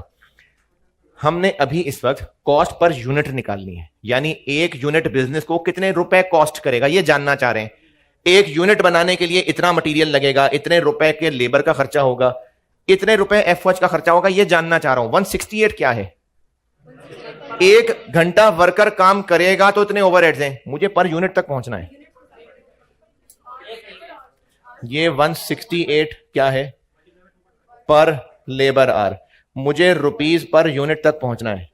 A: हमने अभी इस वक्त कॉस्ट पर यूनिट निकालनी है, यानी 1 यूनिट बिजनेस को कितने रुपए कॉस्ट करेगा ये जानना चाह रहे हैं। 1 यूनिट बनाने के लिए इतना मटेरियल लगेगा, इतने रुपए के लेबर का खर्चा होगा, इतने रुपए एफओएच का खर्चा होगा, ये जानना चाह रहा हूं। 168 क्या है? 1 घंटा वर्कर काम करेगा तो इतने ओवरहेड्स हैं। मुझे पर यूनिट तक पहुंचना है। ये 168 क्या है? पर लेबर आर। मुझे रुपीस पर यूनिट तक पहुंचना है।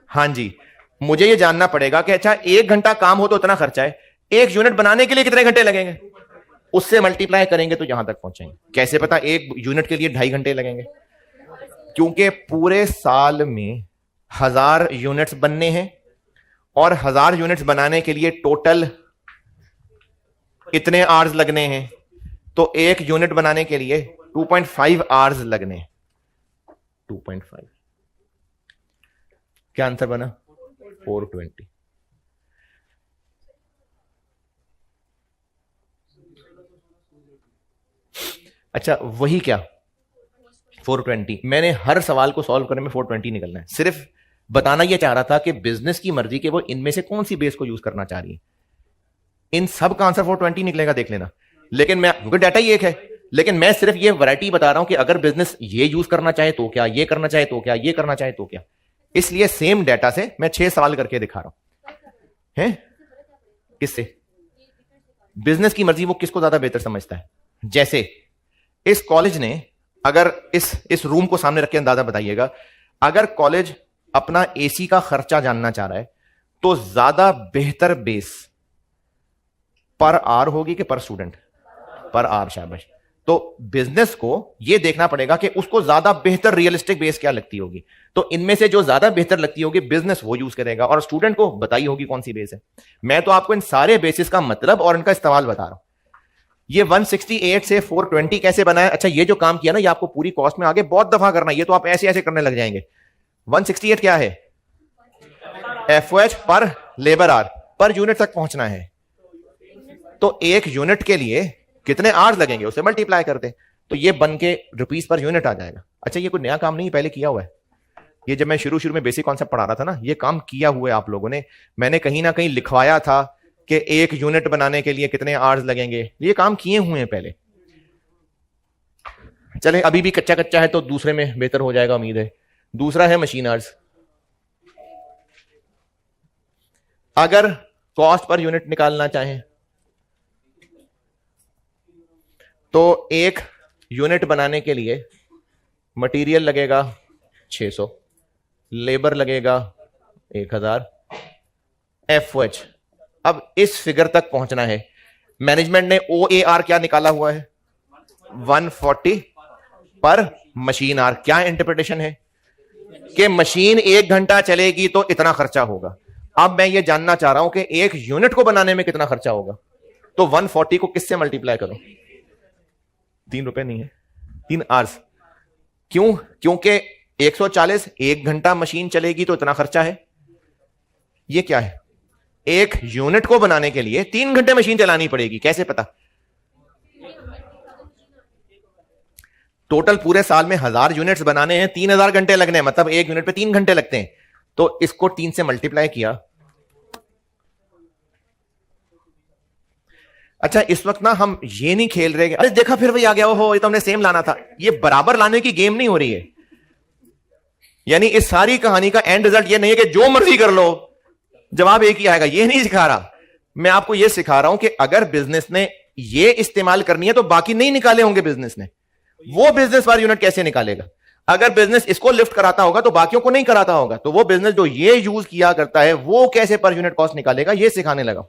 A: हां जी, मुझे ये जानना पड़ेगा कि अच्छा 1 घंटा काम हो तो इतना खर्चा है, 1 यूनिट बनाने के लिए कितने घंटे लगेंगे, उससे मल्टीप्लाई करेंगे तो यहां तक पहुंचेंगे। कैसे पता 1 यूनिट के लिए 2.5 घंटे लगेंगे? क्योंकि पूरे साल में 1000 यूनिट्स बनने हैं और 1000 यूनिट्स बनाने के लिए टोटल इतने आवर्स लगने हैं। तो 1 यूनिट बनाने के लिए 2.5 आवर्स लगने हैं। 2.5 क्या आंसर बना? 420। अच्छा वही क्या 420? मैंने हर सवाल को सॉल्व करने में 420 निकलना है। सिर्फ बताना यह चाह रहा था कि बिजनेस की मर्जी के वो इनमें से कौन सी बेस को यूज करना चाह रही है। इन सब का आंसर 420 निकलेगा, देख लेना। लेकिन मैं, क्योंकि डाटा ही एक है, लेकिन मैं सिर्फ ये वैरायटी बता रहा हूं कि अगर बिजनेस ये यूज करना चाहे तो क्या, ये करना चाहे तो क्या, ये करना चाहे तो क्या। इसलिए सेम डाटा से मैं 6 सवाल करके दिखा रहा हूं। हैं किससे? बिजनेस की मर्जी वो किसको ज्यादा बेहतर समझता है। जैसे इस कॉलेज ने, अगर इस रूम को सामने रख के अंदाजा बताइएगा, अगर कॉलेज अपना एसी का खर्चा जानना चाह रहा है तो ज्यादा बेहतर बेस पर आवर होगी कि पर स्टूडेंट? Per hour. शाबाश। तो बिजनेस को यह देखना पड़ेगा कि उसको ज्यादा बेहतर रियलिस्टिक बेस क्या लगती होगी। तो इनमें से जो ज्यादा बेहतर लगती होगी बिजनेस वो यूज करेगा, और स्टूडेंट को बताई होगी कौन सी बेस है। मैं तो आपको इन सारे बेसिस का मतलब और इनका इस्तेमाल बता रहा हूं। ये 168 से 420 कैसे बनाया? अच्छा ये जो काम किया ना, ये आपको पूरी कॉस्ट में आगे बहुत दफा करना है। ये तो आप ऐसे ऐसे करने लग जाएंगे। 168 क्या है? एफओएच पर लेबर आर, पर यूनिट तक पहुंचना है। तो 1 यूनिट के लिए कितने आवर्स लगेंगे उसे मल्टीप्लाई करते, तो ये बन के रुपीस पर यूनिट आ जाएगा। अच्छा ये कोई नया काम नहीं, पहले किया हुआ है। ये जब मैं शुरू में बेसिक कॉन्सेप्ट पढ़ा रहा था ना, ये काम किया हुआ है आप लोगों ने। मैंने कहीं ना कहीं लिखवाया था कि 1 यूनिट बनाने के लिए कितने आवर्स लगेंगे। ये काम किए हुए हैं पहले। चले अभी भी कच्चा कच्चा है तो दूसरे में बेहतर हो जाएगा, उम्मीद है। दूसरा है मशीन आवर्स। अगर कॉस्ट पर यूनिट निकालना चाहें तो 1 यूनिट बनाने के लिए मटेरियल लगेगा 600, लेबर लगेगा 1000, FOH। अब इस फिगर तक पहुंचना है, मैनेजमेंट ने OAR क्या निकाला हुआ है, 140 पर मशीन आर। क्या इंटरप्रिटेशन है कि मशीन 1 घंटा चलेगी तो इतना खर्चा होगा। अब मैं ये जानना चाह रहा हूं कि एक यूनिट को बनाने में कितना खर्चा होगा, तो 140 को किससे मल्टीप्लाई करो, 3 रुपए नहीं है, 3 आवर्स। क्यों? क्योंकि 140 1 घंटा मशीन चलेगी तो इतना खर्चा है। ये क्या है, एक यूनिट को बनाने के लिए 3 घंटे मशीन चलानी पड़ेगी। कैसे पता? टोटल पूरे साल में 1000 यूनिट्स बनाने हैं, 3000 घंटे लगने हैं, मतलब एक यूनिट पे 3 घंटे लगते हैं। तो इसको 3 से मल्टीप्लाई किया। अच्छा, इस वक्त ना हम ये नहीं खेल रहे, अरे देखा फिर वही आ गया, हो ये तो हमने सेम लाना था। ये बराबर लाने की गेम नहीं हो रही है। यानी इस सारी कहानी का एंड रिजल्ट ये नहीं है कि जो मर्जी कर लो जवाब एक ही आएगा, ये नहीं सिखा रहा। मैं आपको ये सिखा रहा हूं कि अगर बिजनेस ने ये इस्तेमाल करनी है तो बाकी नहीं निकाले होंगे बिजनेस ने, वो बिजनेस पर यूनिट कैसे निकालेगा? अगर बिजनेस इसको लिफ्ट कराता होगा तो बाकियों को नहीं कराता होगा, तो वो बिजनेस जो ये यूज किया करता है वो कैसे पर यूनिट कॉस्ट निकालेगा, ये सिखाने लगा।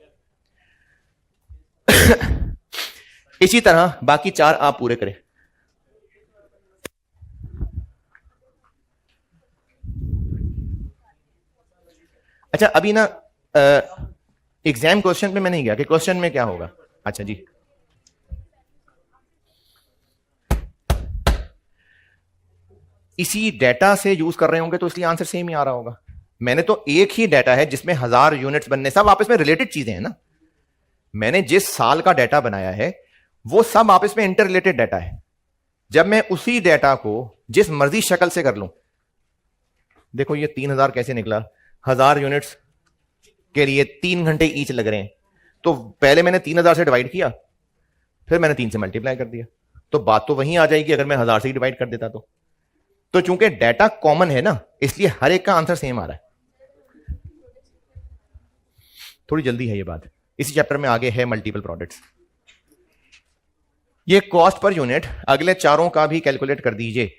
A: इसी तरह बाकी 4 आप पूरे करें। अच्छा, अभी ना एग्जाम क्वेश्चन पे मैं नहीं गया कि क्वेश्चन में क्या होगा। अच्छा जी, इसी डेटा से यूज कर रहे होंगे तो इसलिए आंसर सेम ही आ रहा होगा। मैंने तो एक ही डेटा है जिसमें 1000 यूनिट्स बनने, सब आपस में रिलेटेड चीजें हैं ना। मैंने जिस साल का डेटा बनाया है वो सब आपस में इंटर रिलेटेड डेटा है। जब मैं उसी डेटा को जिस मर्जी शक्ल से कर लूं, देखो ये 3000 कैसे निकला, 1000 यूनिट्स के लिए 3 घंटे ईच लग रहे हैं। तो पहले मैंने 3000 से डिवाइड किया, फिर मैंने 3 से मल्टीप्लाई कर दिया, तो बात तो वहीं आ जाएगी अगर मैं 1000 से ही डिवाइड कर देता तो चूंकि डेटा कॉमन है ना, इसलिए हर एक का आंसर सेम आ रहा है। थोड़ी जल्दी है ये बात। इसी चैप्टर में आगे है मल्टीपल प्रोडक्ट्स। ये कॉस्ट पर यूनिट अगले चारों का भी कैलकुलेट कर दीजिए।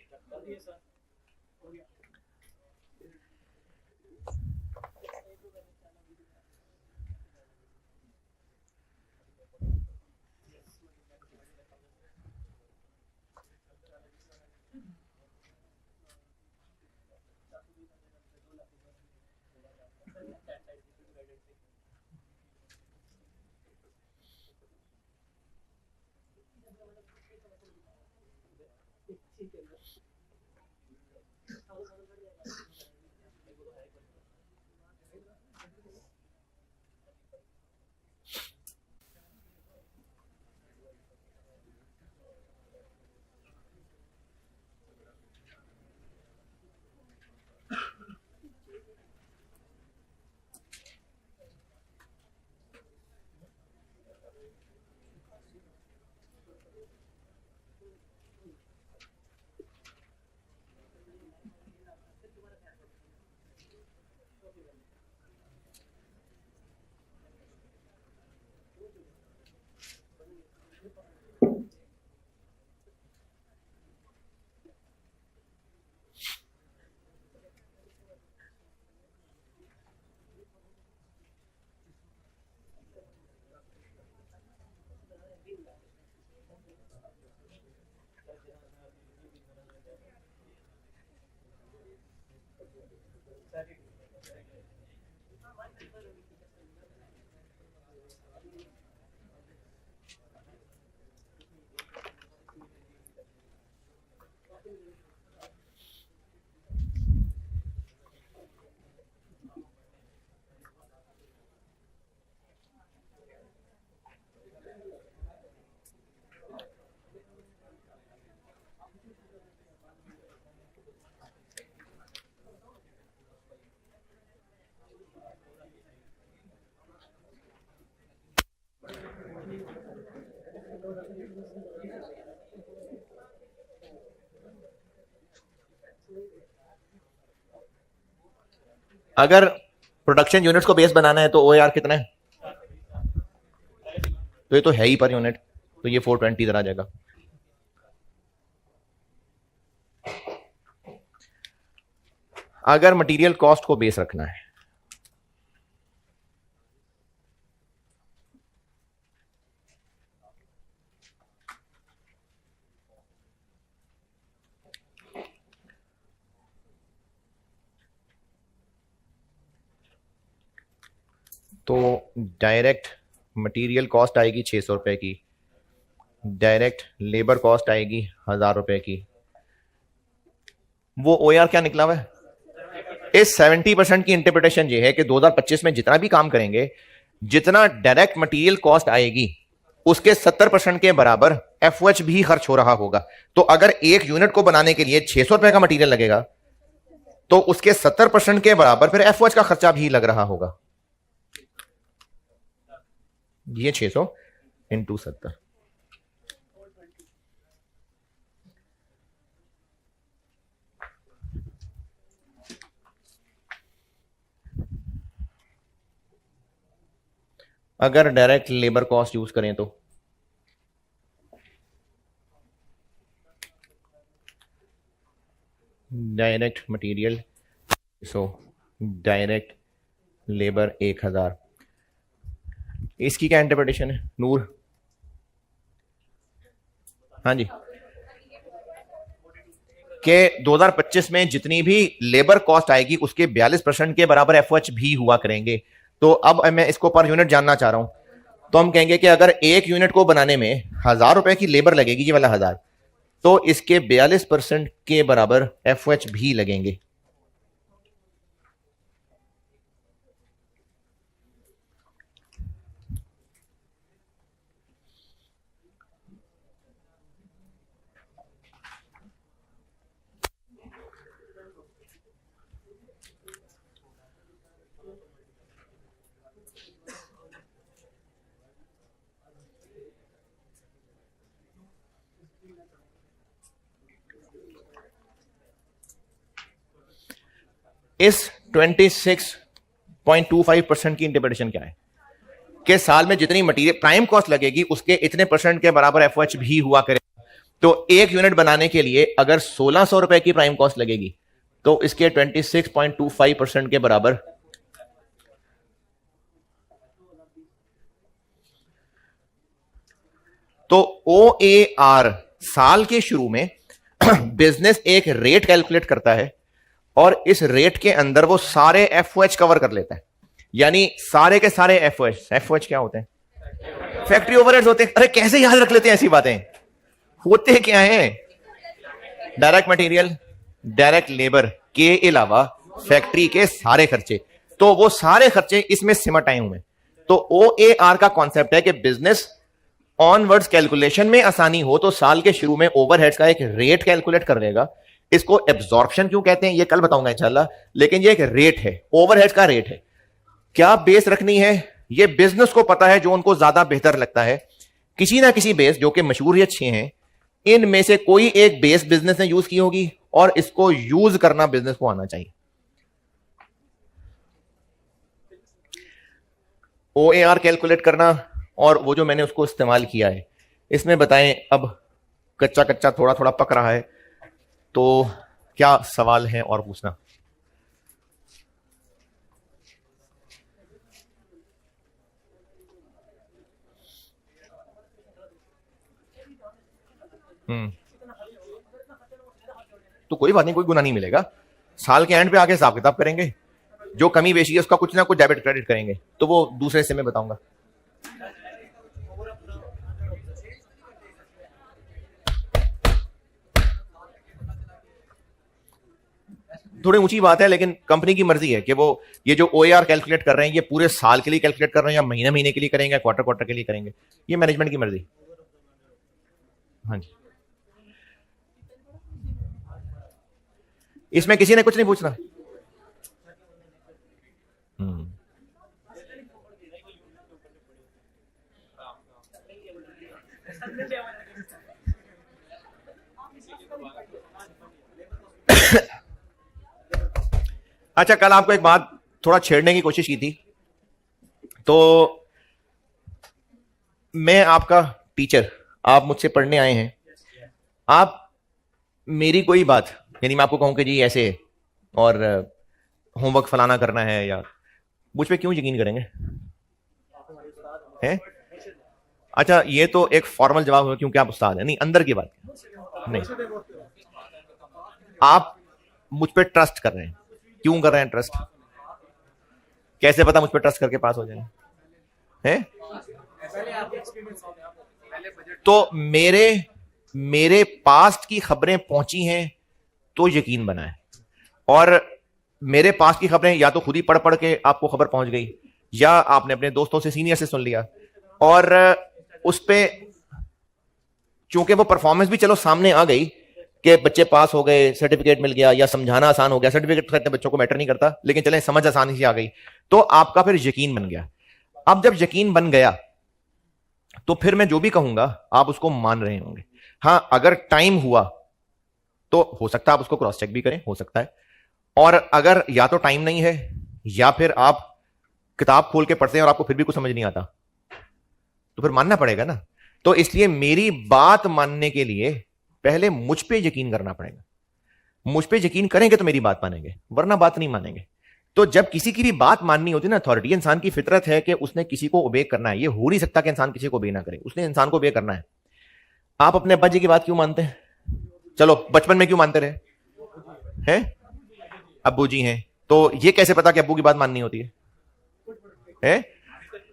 A: अगर प्रोडक्शन यूनिट्स को बेस बनाना है तो OAR कितना है, तो ये तो है ही पर यूनिट, तो ये 420 इधर आ जाएगा। अगर मटेरियल कॉस्ट को बेस रखना है तो डायरेक्ट मटेरियल कॉस्ट आएगी 600 रुपए की, डायरेक्ट लेबर कॉस्ट आएगी 1000 रुपए की। वो OAR क्या निकला हुआ है? इस 70% की इंटरप्रिटेशन ये है कि 2025 में जितना भी काम करेंगे, जितना डायरेक्ट मटेरियल कॉस्ट आएगी उसके 70% के बराबर FOH भी खर्च हो रहा होगा। तो अगर एक यूनिट को बनाने के लिए 600 रुपए का मटेरियल लगेगा तो उसके 70% के बराबर फिर FOH का खर्चा भी लग रहा होगा। ये 600 इंटू 70। अगर डायरेक्ट लेबर कॉस्ट यूज करें तो direct material, so direct labour 1000। इसकी क्या इंटरप्रिटेशन है नूर? हाँ जी, कि 2025 में जितनी भी लेबर कॉस्ट आएगी उसके 42% के बराबर FOH भी हुआ करेंगे। तो अब मैं इसको पर यूनिट जानना चाह रहा हूं, तो हम कहेंगे कि अगर एक यूनिट को बनाने में 1000 रुपए की लेबर लगेगी, ये वाला 1000, तो इसके 42% के बराबर FOH भी लगेंगे। इस 26.25% की इंटरप्रिटेशन क्या है कि साल में जितनी मटेरियल प्राइम कॉस्ट लगेगी उसके इतने % के बराबर FOH भी हुआ करेगा। तो एक यूनिट बनाने के लिए अगर 1600 रुपए की प्राइम कॉस्ट लगेगी तो इसके 26.25% के बराबर तो OAR साल के शुरू में बिजनेस एक रेट कैलकुलेट करता है और इस रेट के अंदर वो सारे FOH कवर कर लेता है। यानी सारे के सारे FOH क्या होते हैं? फैक्ट्री ओवरहेड्स होते हैं। अरे कैसे याद रख लेते हैं ऐसी बातें? होते क्या हैं? डायरेक्ट मटेरियल, डायरेक्ट लेबर के अलावा फैक्ट्री के सारे खर्चे। तो वो सारे खर्चे इसमें सिमट आए हुए हैं। तो OAR का कॉन्सेप्ट है कि बिजनेस ऑनवर्ड्स कैलकुलेशन में आसानी हो तो साल के शुरू में ओवरहेड्स का एक रेट कैलकुलेट कर लेगा। इसको एब्जॉर्प्शन क्यों कहते हैं ये कल बताऊंगा इंशाल्लाह, लेकिन ये एक रेट है, ओवरहेड्स का रेट है। क्या बेस रखनी है ये बिजनेस को पता है, जो उनको ज्यादा बेहतर लगता है। किसी ना किसी बेस जो कि मशहूर ही अच्छे हैं, इनमें से कोई एक बेस बिजनेस ने यूज की होगी और इसको यूज करना बिजनेस को आना चाहिए। OAR कैलकुलेट करना और वो जो मैंने उसको इस्तेमाल किया है, इसमें बताएं अब कच्चा कच्चा थोड़ा थोड़ा पक रहा है, तो क्या सवाल है और पूछना? तो कोई बात नहीं, कोई गुना नहीं मिलेगा। साल के एंड पे आके हिसाब किताब करेंगे, जो कमी बेशी है उसका कुछ ना कुछ डेबिट क्रेडिट करेंगे, तो वो दूसरे से मैं बताऊंगा। थोड़ी ऊंची बात है, लेकिन कंपनी की मर्जी है कि वो ये जो OAR कैलकुलेट कर रहे हैं ये पूरे साल के लिए कैलकुलेट कर रहे हैं या महीने महीने के लिए करेंगे, क्वार्टर क्वार्टर के लिए करेंगे, ये मैनेजमेंट की मर्जी। हाँ जी, इसमें किसी ने कुछ नहीं पूछना। अच्छा, कल आपको एक बात थोड़ा छेड़ने की कोशिश की थी, तो मैं आपका टीचर, आप मुझसे पढ़ने आए हैं, आप मेरी कोई बात, यानी मैं आपको कहूं कि जी ऐसे और होमवर्क फलाना करना है, या मुझ पे क्यों यकीन करेंगे? हैं? अच्छा, ये तो एक फॉर्मल जवाब है क्योंकि आप उस्ताद हैं, नहीं अंदर की बात नहीं। आप मुझ पे ट्रस्ट कर रहे हैं, क्यों कर रहे हैं ट्रस्ट? कैसे पता मुझ पर ट्रस्ट करके पास हो जाए हैं? तो मेरे पास्ट की खबरें पहुंची हैं तो यकीन बना है, और मेरे पास की खबरें या तो खुद ही पढ़ पढ़ के आपको खबर पहुंच गई, या आपने अपने दोस्तों से, सीनियर से सुन लिया, और उस पे चूंकि वो परफॉर्मेंस भी चलो सामने आ गई कि बच्चे पास हो गए, सर्टिफिकेट मिल गया, या समझाना आसान हो गया। सर्टिफिकेट खरीदने बच्चों को मैटर नहीं करता, लेकिन चलें समझ आसानी से आ गई, तो आपका फिर यकीन बन गया। अब जब यकीन बन गया तो फिर मैं जो भी कहूंगा आप उसको मान रहे होंगे। हां, अगर टाइम हुआ तो हो सकता है आप उसको क्रॉस चेक भी करें, हो सकता है। और अगर या तो टाइम नहीं है, या फिर आप किताब खोल के पढ़ते हैं और आपको फिर भी कुछ समझ नहीं आता, तो फिर मानना पड़ेगा ना। तो इसलिए मेरी बात मानने के लिए पहले मुझ पे यकीन करना पड़ेगा। मुझ पे यकीन करेंगे तो मेरी बात मानेंगे, वरना बात नहीं मानेंगे। तो जब किसी की भी बात माननी होती है ना, अथॉरिटी, इंसान की फितरत है कि उसने किसी को ओबे करना है। ये हो नहीं सकता कि इंसान किसी को ओबे ना करे, उसने इंसान को ओबे करना है। आप अपने अब्बा जी की बात क्यों मानते हैं? चलो, बचपन में क्यों मानते रहे हैं? अब्बू जी हैं, तो ये कैसे पता कि अब्बू की बात माननी होती है?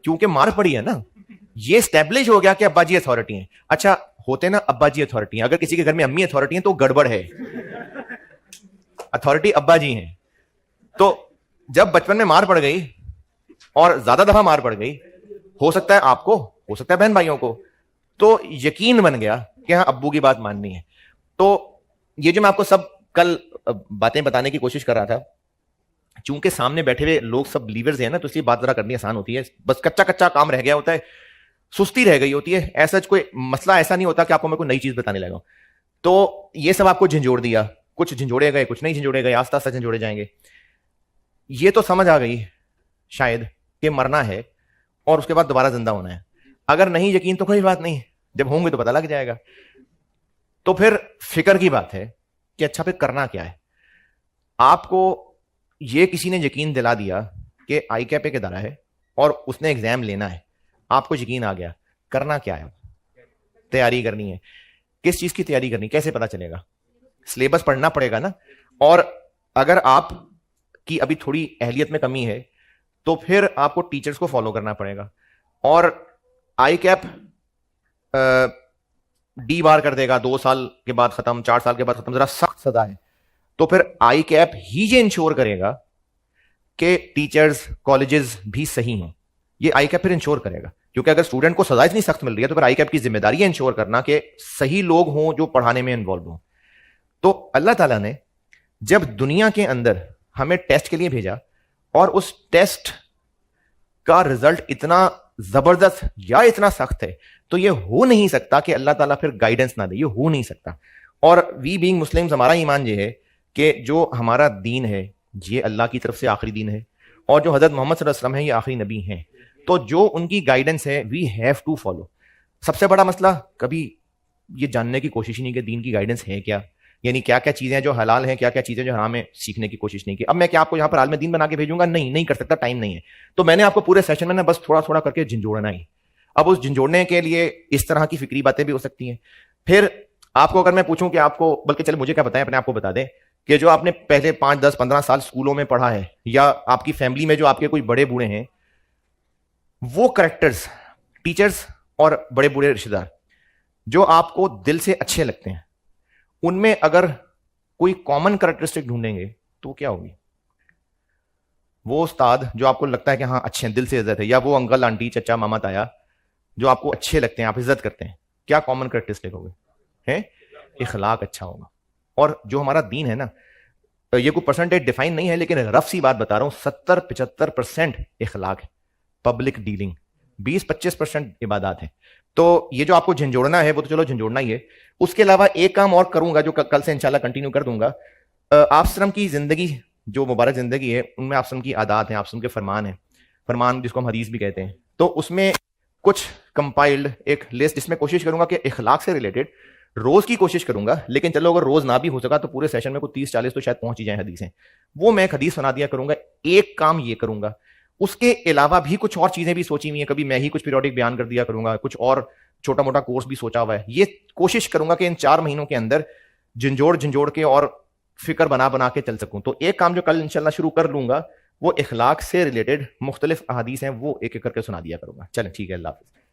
A: क्योंकि मार पड़ी है ना, ये स्टैब्लिश हो गया कि अब्बा जी अथॉरिटी हैं। अच्छा, होते ना अब्बा जी अथॉरिटी हैं, अगर किसी के घर में अम्मी अथॉरिटी हैं तो गड़बड़ है, अथॉरिटी अब्बा जी हैं। तो जब बचपन में मार पड़ गई, और ज्यादा दफा मार पड़ गई, हो सकता है आपको, हो सकता है बहन भाइयों को, तो यकीन बन गया कि हाँ अब्बू की बात माननी है। तो ये जो मैं आपको सब कल बातें बताने की कोशिश कर रहा था, चूंकि सामने बैठे हुए लोग सब बिलीवर्स हैं ना, तो इसलिए बात जरा करनी आसान होती है। बस कच्चा कच्चा काम रह गया होता है, सुस्ती रह गई होती है। ऐसा कोई मसला ऐसा नहीं होता कि आपको मैं कोई नई चीज बताने लगा। तो ये सब आपको झंझोड़ दिया, कुछ झंझोड़े गए, कुछ नहीं झंझोड़े गए, आस्ता आस्ता झंझोड़े जाएंगे। ये तो समझ आ गई शायद कि मरना है और उसके बाद दोबारा जिंदा होना है। अगर नहीं यकीन तो कोई बात नहीं, जब होंगे तो पता लग जाएगा। तो फिर फिक्र की बात है कि अच्छा फिर करना क्या है। आपको ये किसी ने यकीन दिला दिया कि आई कैप एक इदारा है और उसने एग्जाम लेना है, आपको यकीन आ गया, करना क्या है? तैयारी करनी है। किस चीज की तैयारी करनी, कैसे पता चलेगा? सिलेबस पढ़ना पड़ेगा ना। और अगर आप की अभी थोड़ी अहलियत में कमी है तो फिर आपको टीचर्स को फॉलो करना पड़ेगा। और आई कैप डी बार कर देगा, 2 साल के बाद खत्म, 4 साल के बाद खत्म, जरा सख्त सजा है। तो फिर आई कैप ही ये इंश्योर करेगा कि टीचर्स, कॉलेजेस भी सही हों। ये आई कैप फिर इंश्योर करेगा, क्योंकि अगर स्टूडेंट को सजा इतनी सख्त मिल रही है तो फिर आई कैप की जिम्मेदारी है इंश्योर करना कि सही लोग हों जो पढ़ाने में इन्वॉल्व हों। तो अल्लाह ताला ने जब दुनिया के अंदर हमें टेस्ट के लिए भेजा और उस टेस्ट का रिजल्ट इतना जबरदस्त या इतना सख्त है, तो ये हो नहीं सकता कि अल्लाह ताला फिर गाइडेंस ना दे। ये हो नहीं सकता। और वी बीइंग मुस्लिम्स, हमारा ईमान ये है कि जो हमारा दीन है ये अल्लाह की तरफ से आखिरी दीन है, और जो हजरत मोहम्मद सल्लल्लाहु अलैहि वसल्लम है ये आखिरी नबी हैं। तो जो उनकी गाइडेंस है वी हैव टू फॉलो। सबसे बड़ा मसला कभी ये जानने की कोशिश ही नहीं कि दीन की गाइडेंस है क्या, यानी क्या क्या चीजें जो हलाल हैं, क्या क्या चीजें जो हराम है, सीखने की कोशिश नहीं की। अब मैं क्या आपको यहां पर आलिम दीन बना के भेजूंगा? नहीं कर सकता, टाइम नहीं है। तो मैंने आपको पूरे सेशन में ना बस थोड़ा थोड़ा करके झंझोड़ना ही। अब उस झंझोड़ने के लिए इस तरह की फिक्री बातें भी हो सकती हैं। फिर आपको अगर मैं पूछूं कि आपको, बल्कि चले मुझे क्या बताएं, अपने आपको बता दें कि जो आपने पहले 5, 10, 15 साल स्कूलों में पढ़ा है, या आपकी फैमिली में जो आपके कोई बड़े बूढ़े हैं, वो करेक्टर्स, टीचर्स और बड़े बूढ़े रिश्तेदार जो आपको दिल से अच्छे लगते हैं, उनमें अगर कोई कॉमन कैरेक्टरिस्टिक ढूंढेंगे तो क्या होगी? वो उस्ताद जो आपको लगता है कि हाँ अच्छे हैं, दिल से इज्जत है, या वो अंकल आंटी चचा मामा ताया जो आपको अच्छे लगते हैं, आप इज्जत करते हैं, क्या कॉमन कैरेक्टरिस्टिक होगी? है इखलाक अच्छा होगा। और जो हमारा दीन है ना, ये कोई परसेंटेज डिफाइन नहीं है, लेकिन रफ सी बात बता रहा हूं, 70-75% इखलाक है, पब्लिक डीलिंग 20-25% इबादत है। तो ये जो आपको झंझोड़ना है वो तो चलो झंझोड़ना ही है। उसके अलावा एक काम और करूंगा जो कल से इंशाल्लाह कंटिन्यू कर दूंगा। आश्रम की जिंदगी, जो मुबारक जिंदगी है, उनमें आश्रम की आदात है, आश्रम के फरमान है, फरमान जिसको हम हदीस भी कहते हैं। तो उसमें कुछ कंपाइल्ड एक लिस्ट, जिसमें कोशिश करूंगा कि इखलाक से रिलेटेड रोज की कोशिश करूंगा, लेकिन चलो अगर रोज ना भी हो सका तो पूरे सेशन में कुछ 30-40 तो शायद पहुंच ही जाए हदीसें, वो मैं एक हदीस सुना दिया करूंगा। एक काम ये करूंगा। उसके अलावा भी कुछ और चीजें भी सोची हुई हैं, कभी मैं ही कुछ पीरियोडिक बयान कर दिया करूंगा, कुछ और छोटा मोटा कोर्स भी सोचा हुआ है। ये कोशिश करूंगा कि इन 4 महीनों के अंदर झंझोड़ के और फिक्र बना के चल सकूं। तो एक काम जो कल इंशाल्लाह शुरू कर लूंगा, वो इखलाक से रिलेटेड मुख्तलिफ अहादीस हैं, वो एक एक करके सुना दिया करूंगा। चलें ठीक है, अल्लाह हाफिज़।